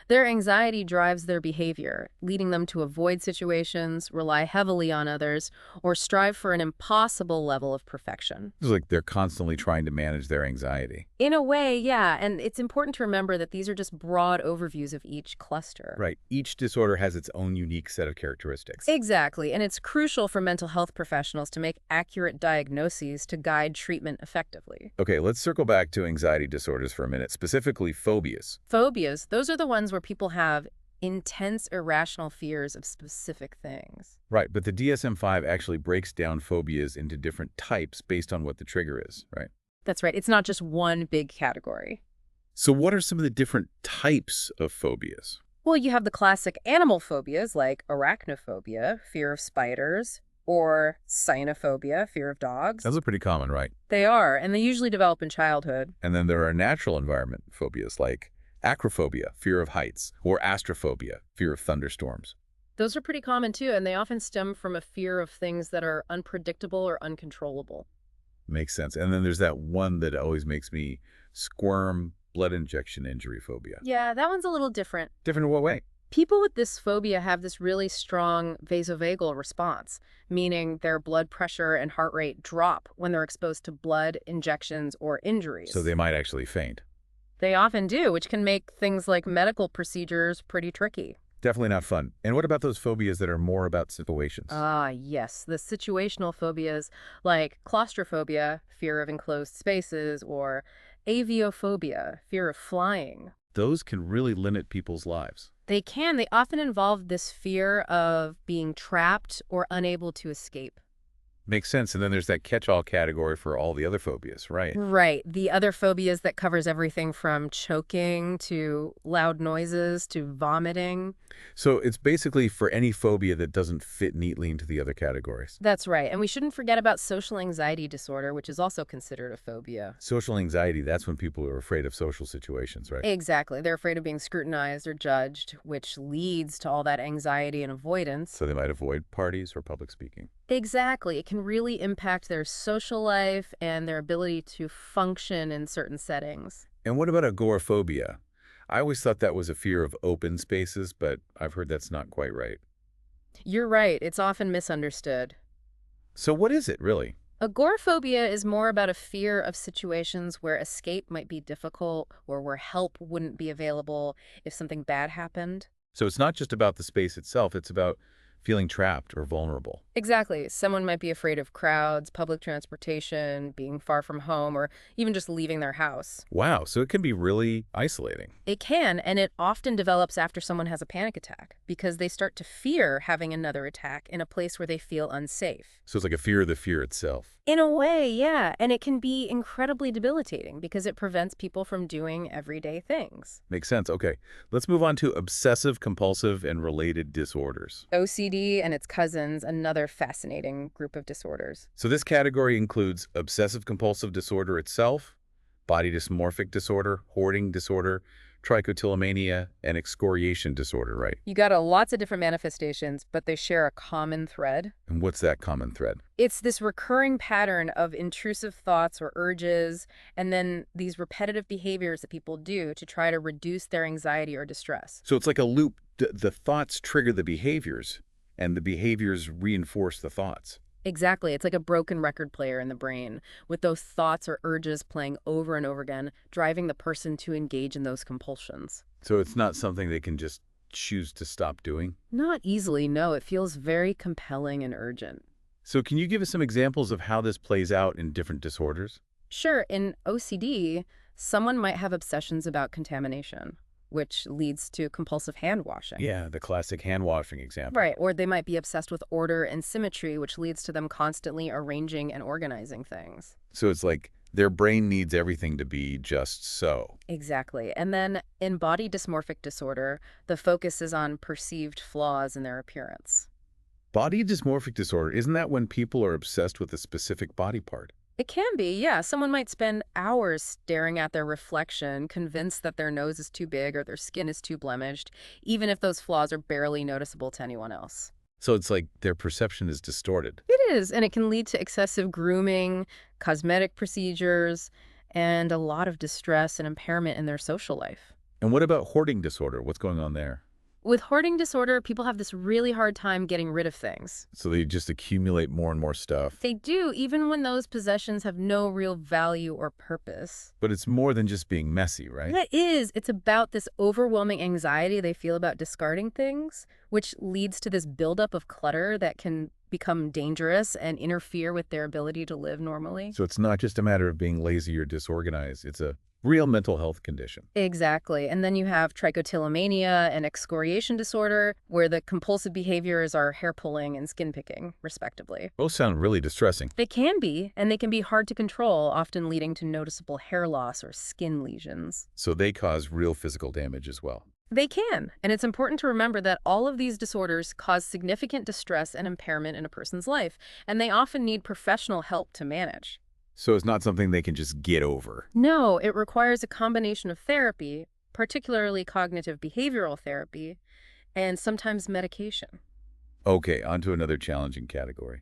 Their anxiety drives their behavior, leading them to avoid situations, rely heavily on others, or strive for an impossible level of perfection. It's like they're constantly trying to manage their anxiety. In a way, yeah, and it's important to remember that these are just broad overviews of each cluster. Right. Each disorder has its own unique set of characteristics. Exactly, and it's crucial for mental health professionals to make accurate diagnoses to guide treatment effectively. Okay, let's circle back to anxiety disorders for a minute, specifically phobias. Phobias, those are the ones where people have intense irrational fears of specific things. Right, but the DSM-5 actually breaks down phobias into different types based on what the trigger is, right? That's right, it's not just one big category. So what are some of the different types of phobias? Well, you have the classic animal phobias like arachnophobia, fear of spiders, or cynophobia, fear of dogs. Those are pretty common, right? They are, and they usually develop in childhood. And then there are natural environment phobias like acrophobia, fear of heights, or astrophobia, fear of thunderstorms. Those are pretty common too, and they often stem from a fear of things that are unpredictable or uncontrollable. Makes sense. And then there's that one that always makes me squirm, blood injection injury phobia. Yeah, that one's a little different. Different in what way? People with this phobia have this really strong vasovagal response, meaning their blood pressure and heart rate drop when they're exposed to blood, injections, or injuries. So they might actually faint. They often do, which can make things like medical procedures pretty tricky. Definitely not fun. And what about those phobias that are more about situations? Ah, yes, the situational phobias like claustrophobia, fear of enclosed spaces, or aviophobia, fear of flying. Those can really limit people's lives. They can. They often involve this fear of being trapped or unable to escape. Makes sense. And then there's that catch-all category for all the other phobias, right? Right. The other phobias that covers everything from choking to loud noises to vomiting. So it's basically for any phobia that doesn't fit neatly into the other categories. That's right. And we shouldn't forget about social anxiety disorder, which is also considered a phobia. Social anxiety, that's when people are afraid of social situations, right? Exactly. They're afraid of being scrutinized or judged, which leads to all that anxiety and avoidance. So they might avoid parties or public speaking. Exactly. It can really impact their social life and their ability to function in certain settings. And what about agoraphobia? I always thought that was a fear of open spaces, but I've heard that's not quite right. You're right. It's often misunderstood. So what is it, really? Agoraphobia is more about a fear of situations where escape might be difficult or where help wouldn't be available if something bad happened. So it's not just about the space itself, it's about feeling trapped or vulnerable. Exactly. Someone might be afraid of crowds, public transportation, being far from home, or even just leaving their house. Wow, so it can be really isolating. It can, and it often develops after someone has a panic attack because they start to fear having another attack in a place where they feel unsafe. So it's like a fear of the fear itself. In a way, yeah, and it can be incredibly debilitating because it prevents people from doing everyday things. Makes sense. Okay, let's move on to obsessive, compulsive, and related disorders. OCD and its cousins, another fascinating group of disorders. So this category includes obsessive compulsive disorder itself, body dysmorphic disorder, hoarding disorder, trichotillomania, and excoriation disorder, right? You got lots of different manifestations, but they share a common thread. And what's that common thread? It's this recurring pattern of intrusive thoughts or urges, and then these repetitive behaviors that people do to try to reduce their anxiety or distress. So it's like a loop. The thoughts trigger the behaviors, and the behaviors reinforce the thoughts. Exactly. It's like a broken record player in the brain, with those thoughts or urges playing over and over again, driving the person to engage in those compulsions. So it's not something they can just choose to stop doing? Not easily, no. It feels very compelling and urgent. So can you give us some examples of how this plays out in different disorders? Sure, in OCD, someone might have obsessions about contamination, which leads to compulsive hand washing. Yeah, the classic hand washing example. Right, or they might be obsessed with order and symmetry, which leads to them constantly arranging and organizing things. So it's like their brain needs everything to be just so. Exactly. And then in body dysmorphic disorder, the focus is on perceived flaws in their appearance. Body dysmorphic disorder, isn't that when people are obsessed with a specific body part? It can be, yeah. Someone might spend hours staring at their reflection, convinced that their nose is too big or their skin is too blemished, even if those flaws are barely noticeable to anyone else. So it's like their perception is distorted. It is, and it can lead to excessive grooming, cosmetic procedures, and a lot of distress and impairment in their social life. And what about hoarding disorder? What's going on there? With hoarding disorder, people have this really hard time getting rid of things. So they just accumulate more and more stuff. They do, even when those possessions have no real value or purpose. But it's more than just being messy, right? That is, it's about this overwhelming anxiety they feel about discarding things, which leads to this buildup of clutter that can become dangerous and interfere with their ability to live normally. So it's not just a matter of being lazy or disorganized. It's a real mental health condition. Exactly. And then you have trichotillomania and excoriation disorder, where the compulsive behaviors are hair pulling and skin picking, respectively. Both sound really distressing. They can be, and they can be hard to control, often leading to noticeable hair loss or skin lesions. So they cause real physical damage as well. They can, and it's important to remember that all of these disorders cause significant distress and impairment in a person's life, and they often need professional help to manage. So it's not something they can just get over. No, it requires a combination of therapy, particularly cognitive behavioral therapy, and sometimes medication. Okay, on to another challenging category.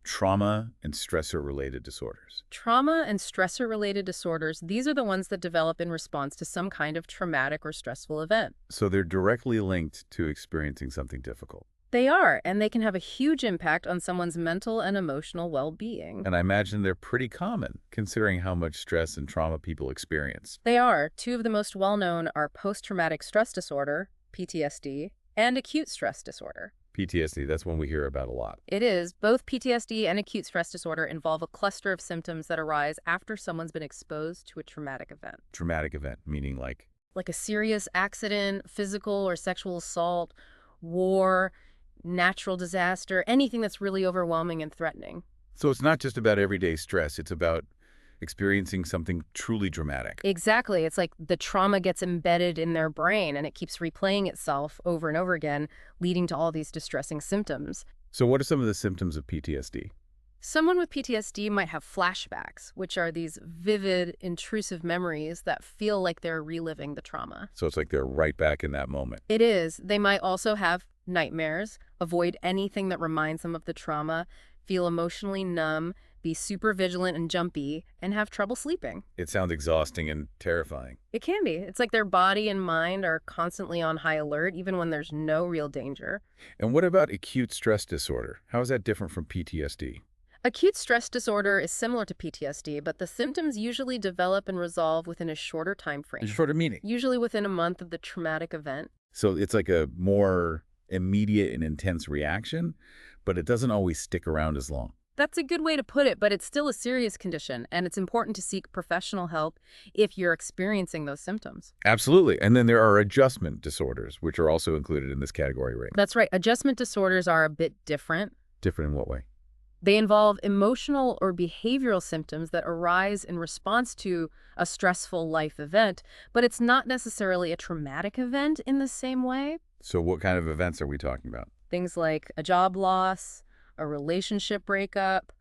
Trauma and stressor-related disorders. Trauma and stressor-related disorders, these are the ones that develop in response to some kind of traumatic or stressful event. So they're directly linked to experiencing something difficult. They are, and they can have a huge impact on someone's mental and emotional well-being. And I imagine they're pretty common, considering how much stress and trauma people experience. They are. Two of the most well-known are post-traumatic stress disorder, PTSD, and acute stress disorder. PTSD, that's one we hear about a lot. It is. Both PTSD and acute stress disorder involve a cluster of symptoms that arise after someone's been exposed to a traumatic event. Traumatic event, meaning like a serious accident, physical or sexual assault, war, natural disaster, anything that's really overwhelming and threatening. So it's not just about everyday stress, it's about experiencing something truly dramatic. Exactly. It's like the trauma gets embedded in their brain and it keeps replaying itself over and over again, leading to all these distressing symptoms. So what are some of the symptoms of PTSD? Someone with PTSD might have flashbacks, which are these vivid, intrusive memories that feel like they're reliving the trauma. So it's like they're right back in that moment. It is. They might also have nightmares, avoid anything that reminds them of the trauma, feel emotionally numb, be super vigilant and jumpy, and have trouble sleeping. It sounds exhausting and terrifying. It can be. It's like their body and mind are constantly on high alert, even when there's no real danger. And what about acute stress disorder? How is that different from PTSD? Acute stress disorder is similar to PTSD, but the symptoms usually develop and resolve within a shorter time frame. Shorter meaning? Usually within a month of the traumatic event. So it's like a more immediate and intense reaction, but it doesn't always stick around as long. That's a good way to put it, but it's still a serious condition, and it's important to seek professional help if you're experiencing those symptoms. Absolutely. And then there are adjustment disorders, which are also included in this category, right? That's right. Adjustment disorders are a bit different. Different in what way? They involve emotional or behavioral symptoms that arise in response to a stressful life event, but it's not necessarily a traumatic event in the same way. So what kind of events are we talking about? Things like a job loss, a relationship breakup,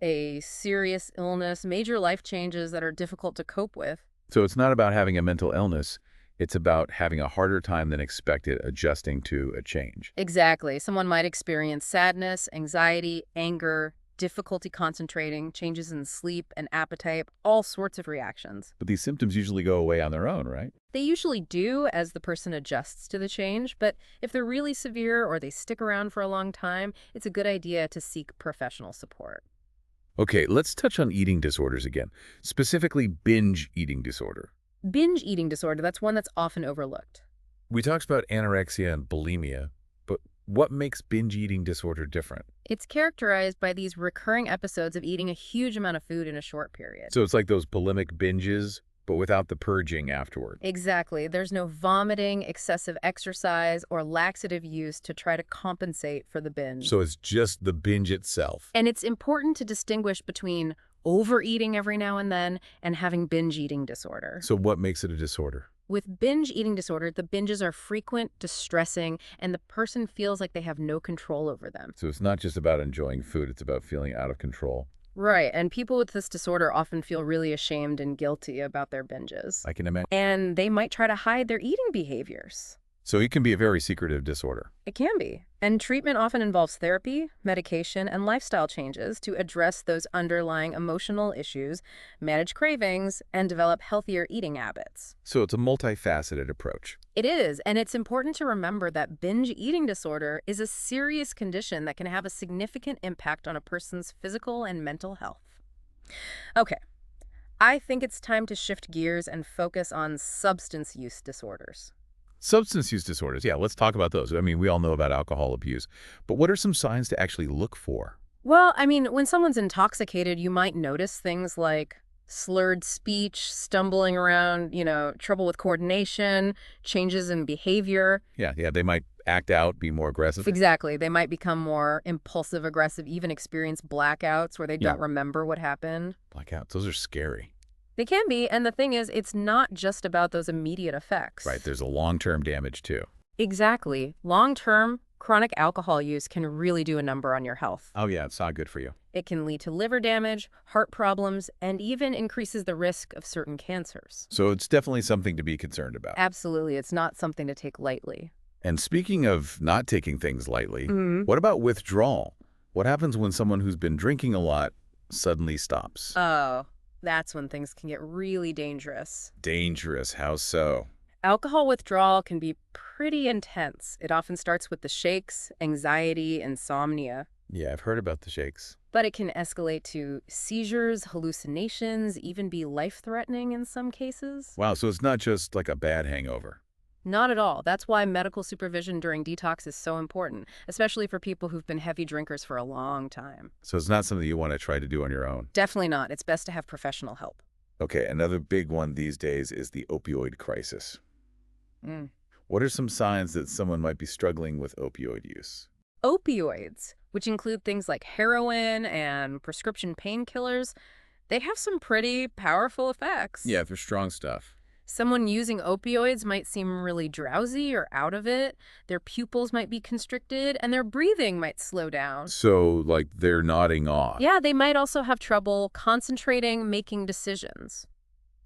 a serious illness, major life changes that are difficult to cope with. So it's not about having a mental illness. It's about having a harder time than expected adjusting to a change. Exactly. Someone might experience sadness, anxiety, anger, difficulty concentrating, changes in sleep and appetite, all sorts of reactions. But these symptoms usually go away on their own, right? They usually do as the person adjusts to the change, but if they're really severe or they stick around for a long time, it's a good idea to seek professional support. Okay, let's touch on eating disorders again, specifically binge eating disorder. Binge eating disorder, that's one that's often overlooked. We talked about anorexia and bulimia, but what makes binge eating disorder different? It's characterized by these recurring episodes of eating a huge amount of food in a short period. So it's like those bulimic binges, but without the purging afterward. Exactly. There's no vomiting, excessive exercise, or laxative use to try to compensate for the binge. So it's just the binge itself. And it's important to distinguish between overeating every now and then and having binge eating disorder. So what makes it a disorder? With binge eating disorder, the binges are frequent, distressing, and the person feels like they have no control over them. So it's not just about enjoying food, it's about feeling out of control. Right, and people with this disorder often feel really ashamed and guilty about their binges. I can imagine. And they might try to hide their eating behaviors. So it can be a very secretive disorder. It can be. And treatment often involves therapy, medication, and lifestyle changes to address those underlying emotional issues, manage cravings, and develop healthier eating habits. So it's a multifaceted approach. It is, and it's important to remember that binge eating disorder is a serious condition that can have a significant impact on a person's physical and mental health. Okay, I think it's time to shift gears and focus on substance use disorders. Substance use disorders, yeah, let's talk about those. I mean, we all know about alcohol abuse, but what are some signs to actually look for? Well, I mean, when someone's intoxicated, you might notice things like slurred speech, stumbling around, trouble with coordination, changes in behavior. Yeah, they might act out, be more aggressive. Exactly. They might become more impulsive, aggressive, even experience blackouts where they don't remember what happened. Blackouts, those are scary. They can be, and the thing is, it's not just about those immediate effects. Right, there's a long-term damage too. Exactly. Long-term, chronic alcohol use can really do a number on your health. Oh yeah, it's not good for you. It can lead to liver damage, heart problems, and even increases the risk of certain cancers. So it's definitely something to be concerned about. Absolutely. It's not something to take lightly. And speaking of not taking things lightly, what about withdrawal? What happens when someone who's been drinking a lot suddenly stops? Oh, that's when things can get really dangerous. Dangerous, how so? Alcohol withdrawal can be pretty intense. It often starts with the shakes, anxiety, insomnia. Yeah, I've heard about the shakes. But it can escalate to seizures, hallucinations, even be life-threatening in some cases. Wow, so it's not just like a bad hangover. Not at all. That's why medical supervision during detox is so important, especially for people who've been heavy drinkers for a long time. So it's not something you want to try to do on your own. Definitely not. It's best to have professional help. Okay, another big one these days is the opioid crisis. What are some signs that someone might be struggling with opioid use? Opioids, which include things like heroin and prescription painkillers, they have some pretty powerful effects. Yeah, they're strong stuff. Someone using opioids might seem really drowsy or out of it. Their pupils might be constricted, and their breathing might slow down. So, like, they're nodding off. Yeah, they might also have trouble concentrating, making decisions.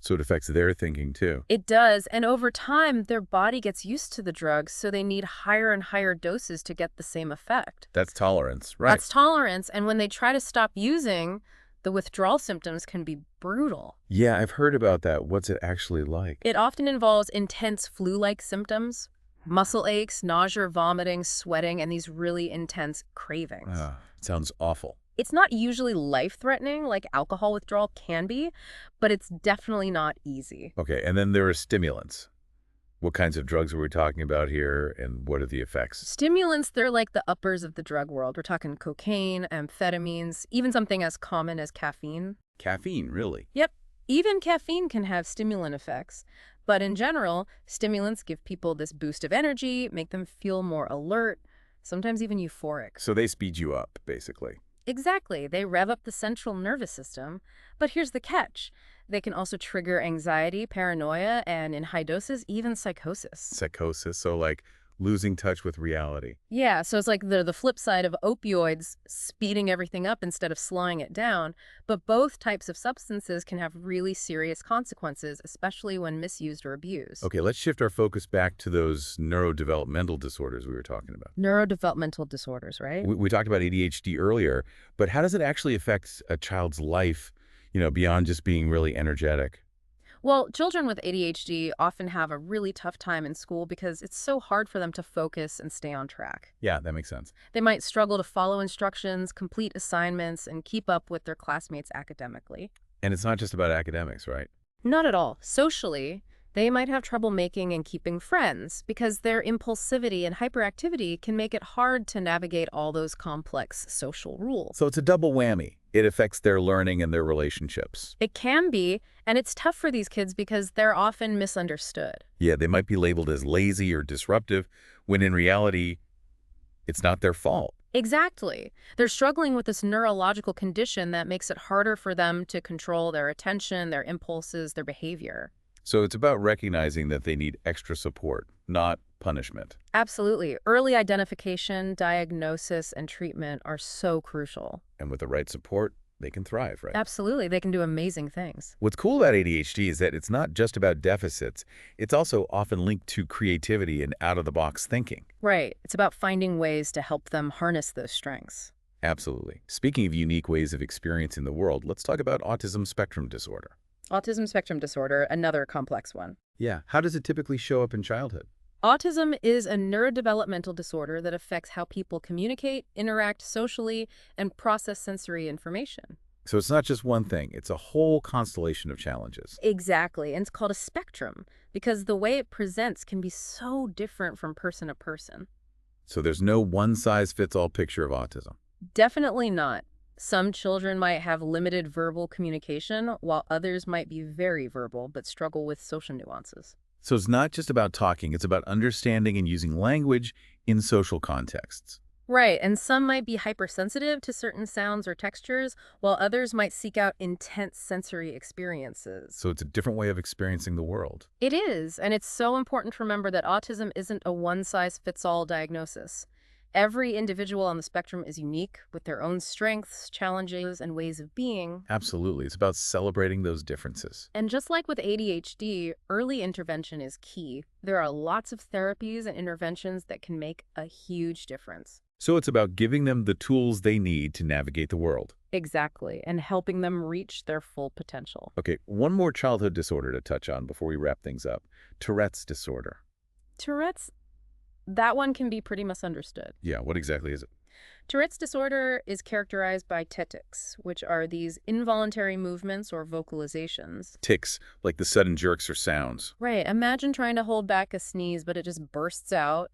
So it affects their thinking, too. It does, and over time, their body gets used to the drugs, so they need higher and higher doses to get the same effect. That's tolerance, right? That's tolerance, and when they try to stop using, the withdrawal symptoms can be brutal. Yeah, I've heard about that. What's it actually like? It often involves intense flu-like symptoms, muscle aches, nausea, vomiting, sweating, and these really intense cravings. Sounds awful. It's not usually life-threatening like alcohol withdrawal can be, but it's definitely not easy. Okay, and then there are stimulants. What kinds of drugs are we talking about here, and what are the effects? Stimulants, they're like the uppers of the drug world. We're talking cocaine, amphetamines, even something as common as caffeine. Caffeine, really? Yep. Even caffeine can have stimulant effects. But in general, stimulants give people this boost of energy, make them feel more alert, sometimes even euphoric. So they speed you up, basically. Exactly. They rev up the central nervous system. But here's the catch. They can also trigger anxiety, paranoia, and in high doses, even psychosis. Psychosis, so like losing touch with reality. Yeah, so it's like they're the flip side of opioids speeding everything up instead of slowing it down. But both types of substances can have really serious consequences, especially when misused or abused. Okay, let's shift our focus back to those neurodevelopmental disorders we were talking about. Neurodevelopmental disorders, right? We talked about ADHD earlier, but how does it actually affect a child's life, beyond just being really energetic? Well, children with ADHD often have a really tough time in school because it's so hard for them to focus and stay on track. Yeah, that makes sense. They might struggle to follow instructions, complete assignments, and keep up with their classmates academically. And it's not just about academics, right? Not at all. Socially, they might have trouble making and keeping friends because their impulsivity and hyperactivity can make it hard to navigate all those complex social rules. So it's a double whammy. It affects their learning and their relationships. It can be, and it's tough for these kids because they're often misunderstood. Yeah, they might be labeled as lazy or disruptive, when in reality, it's not their fault. Exactly. They're struggling with this neurological condition that makes it harder for them to control their attention, their impulses, their behavior. So it's about recognizing that they need extra support, not punishment. Absolutely. Early identification, diagnosis, and treatment are so crucial. And with the right support, they can thrive, right? Absolutely. They can do amazing things. What's cool about ADHD is that it's not just about deficits. It's also often linked to creativity and out-of-the-box thinking. Right. It's about finding ways to help them harness those strengths. Absolutely. Speaking of unique ways of experiencing the world, let's talk about autism spectrum disorder. Autism spectrum disorder, another complex one. Yeah. How does it typically show up in childhood? Autism is a neurodevelopmental disorder that affects how people communicate, interact socially, and process sensory information. So it's not just one thing. It's a whole constellation of challenges. Exactly, and it's called a spectrum because the way it presents can be so different from person to person. So there's no one-size-fits-all picture of autism. Definitely not. Some children might have limited verbal communication, while others might be very verbal but struggle with social nuances. So it's not just about talking. It's about understanding and using language in social contexts. Right, and some might be hypersensitive to certain sounds or textures, while others might seek out intense sensory experiences. So it's a different way of experiencing the world. It is, and it's so important to remember that autism isn't a one-size-fits-all diagnosis. Every individual on the spectrum is unique with their own strengths, challenges, and ways of being. Absolutely. It's about celebrating those differences. And just like with ADHD, early intervention is key. There are lots of therapies and interventions that can make a huge difference. So it's about giving them the tools they need to navigate the world. Exactly, and helping them reach their full potential. Okay, one more childhood disorder to touch on before we wrap things up. Tourette's disorder. Tourette's, that one can be pretty misunderstood. Yeah, what exactly is it? Tourette's disorder is characterized by tics, which are these involuntary movements or vocalizations. Tics, like the sudden jerks or sounds. Right, imagine trying to hold back a sneeze, but it just bursts out.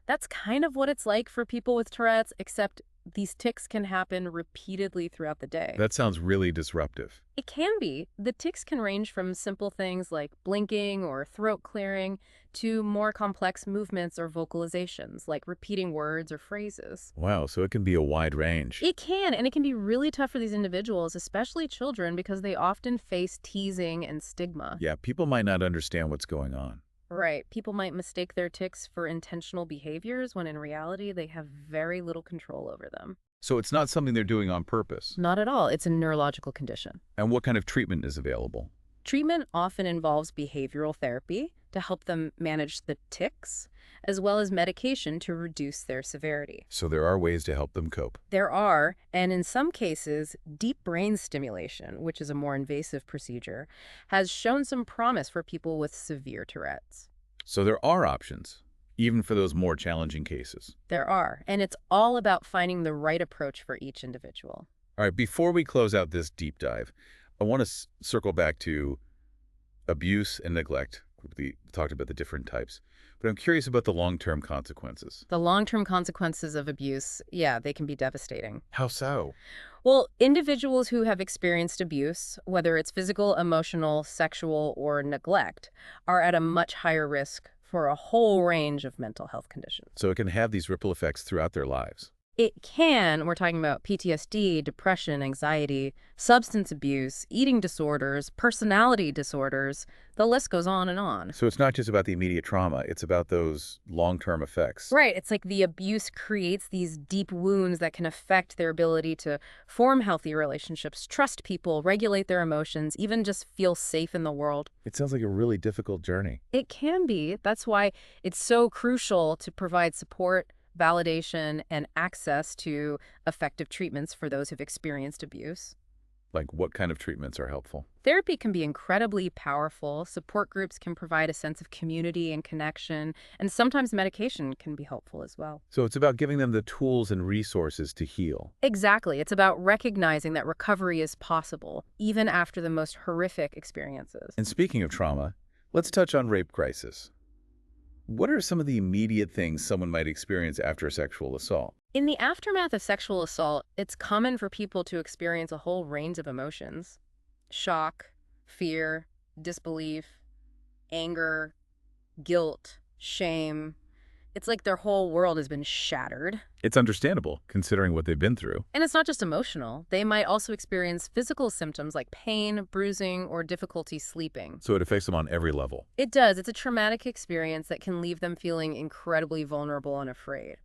That's kind of what it's like for people with Tourette's, except these tics can happen repeatedly throughout the day. That sounds really disruptive. It can be. The tics can range from simple things like blinking or throat clearing to more complex movements or vocalizations like repeating words or phrases. Wow, so it can be a wide range. It can, and it can be really tough for these individuals, especially children, because they often face teasing and stigma. Yeah, people might not understand what's going on. Right. People might mistake their tics for intentional behaviors when in reality they have very little control over them. So it's not something they're doing on purpose. Not at all. It's a neurological condition. And what kind of treatment is available? Treatment often involves behavioral therapy to help them manage the tics, as well as medication to reduce their severity. So there are ways to help them cope. There are, and in some cases, deep brain stimulation, which is a more invasive procedure, has shown some promise for people with severe Tourette's. So there are options, even for those more challenging cases. There are, and it's all about finding the right approach for each individual. All right, before we close out this deep dive, I want to circle back to abuse and neglect. We talked about the different types, but I'm curious about the long-term consequences. The long-term consequences of abuse, yeah, they can be devastating. How so? Well, individuals who have experienced abuse, whether it's physical, emotional, sexual, or neglect, are at a much higher risk for a whole range of mental health conditions. So it can have these ripple effects throughout their lives. It can. We're talking about PTSD, depression, anxiety, substance abuse, eating disorders, personality disorders. The list goes on and on. So it's not just about the immediate trauma, it's about those long-term effects. Right. It's like the abuse creates these deep wounds that can affect their ability to form healthy relationships, trust people, regulate their emotions, even just feel safe in the world. It sounds like a really difficult journey. It can be. That's why it's so crucial to provide support, validation, and access to effective treatments for those who've experienced abuse. Like what kind of treatments are helpful? Therapy can be incredibly powerful. Support groups can provide a sense of community and connection, and sometimes medication can be helpful as well. So it's about giving them the tools and resources to heal. Exactly. It's about recognizing that recovery is possible, even after the most horrific experiences. And speaking of trauma, let's touch on rape crisis. What are some of the immediate things someone might experience after a sexual assault? In the aftermath of sexual assault, it's common for people to experience a whole range of emotions. Shock, fear, disbelief, anger, guilt, shame. It's like their whole world has been shattered. It's understandable, considering what they've been through. And it's not just emotional. They might also experience physical symptoms like pain, bruising, or difficulty sleeping. So it affects them on every level. It does. It's a traumatic experience that can leave them feeling incredibly vulnerable and afraid.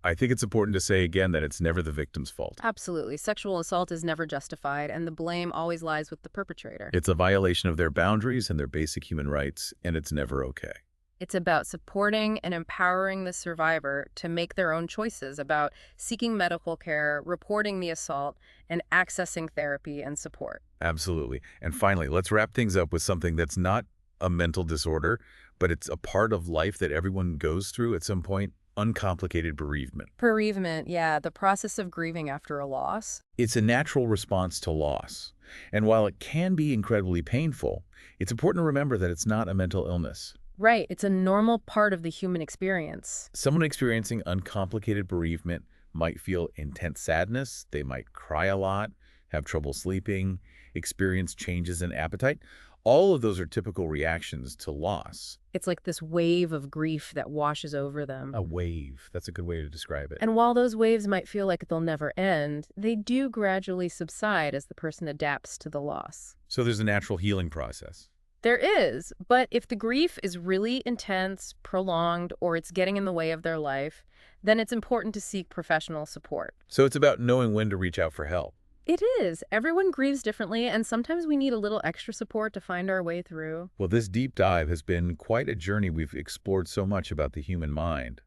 I think it's important to say again that it's never the victim's fault. Absolutely. Sexual assault is never justified, and the blame always lies with the perpetrator. It's a violation of their boundaries and their basic human rights, and it's never okay. It's about supporting and empowering the survivor to make their own choices about seeking medical care, reporting the assault, and accessing therapy and support. Absolutely. And finally, let's wrap things up with something that's not a mental disorder, but it's a part of life that everyone goes through at some point: uncomplicated bereavement. Bereavement, yeah, the process of grieving after a loss. It's a natural response to loss. And while it can be incredibly painful, it's important to remember that it's not a mental illness. Right, it's a normal part of the human experience. Someone experiencing uncomplicated bereavement might feel intense sadness, they might cry a lot, have trouble sleeping, experience changes in appetite. All of those are typical reactions to loss. It's like this wave of grief that washes over them. A wave. That's a good way to describe it. And while those waves might feel like they'll never end, they do gradually subside as the person adapts to the loss. So there's a natural healing process. There is, but if the grief is really intense, prolonged, or it's getting in the way of their life, then it's important to seek professional support. So it's about knowing when to reach out for help. It is. Everyone grieves differently, and sometimes we need a little extra support to find our way through. Well, this deep dive has been quite a journey. We've explored so much about the human mind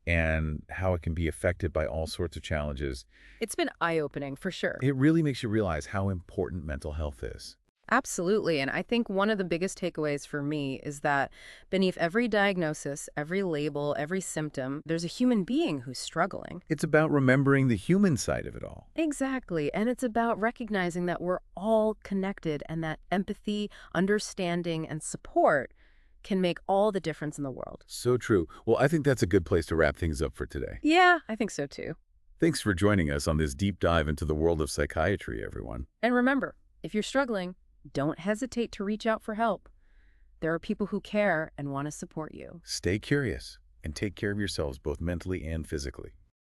and how it can be affected by all sorts of challenges. It's been eye-opening, for sure. It really makes you realize how important mental health is. Absolutely, and I think one of the biggest takeaways for me is that beneath every diagnosis, every label, every symptom, there's a human being who's struggling. It's about remembering the human side of it all. Exactly, and it's about recognizing that we're all connected and that empathy, understanding, and support can make all the difference in the world. So true. Well, I think that's a good place to wrap things up for today. Yeah, I think so too. Thanks for joining us on this deep dive into the world of psychiatry, everyone. And remember, if you're struggling, don't hesitate to reach out for help. There are people who care and want to support you. Stay curious and take care of yourselves both mentally and physically.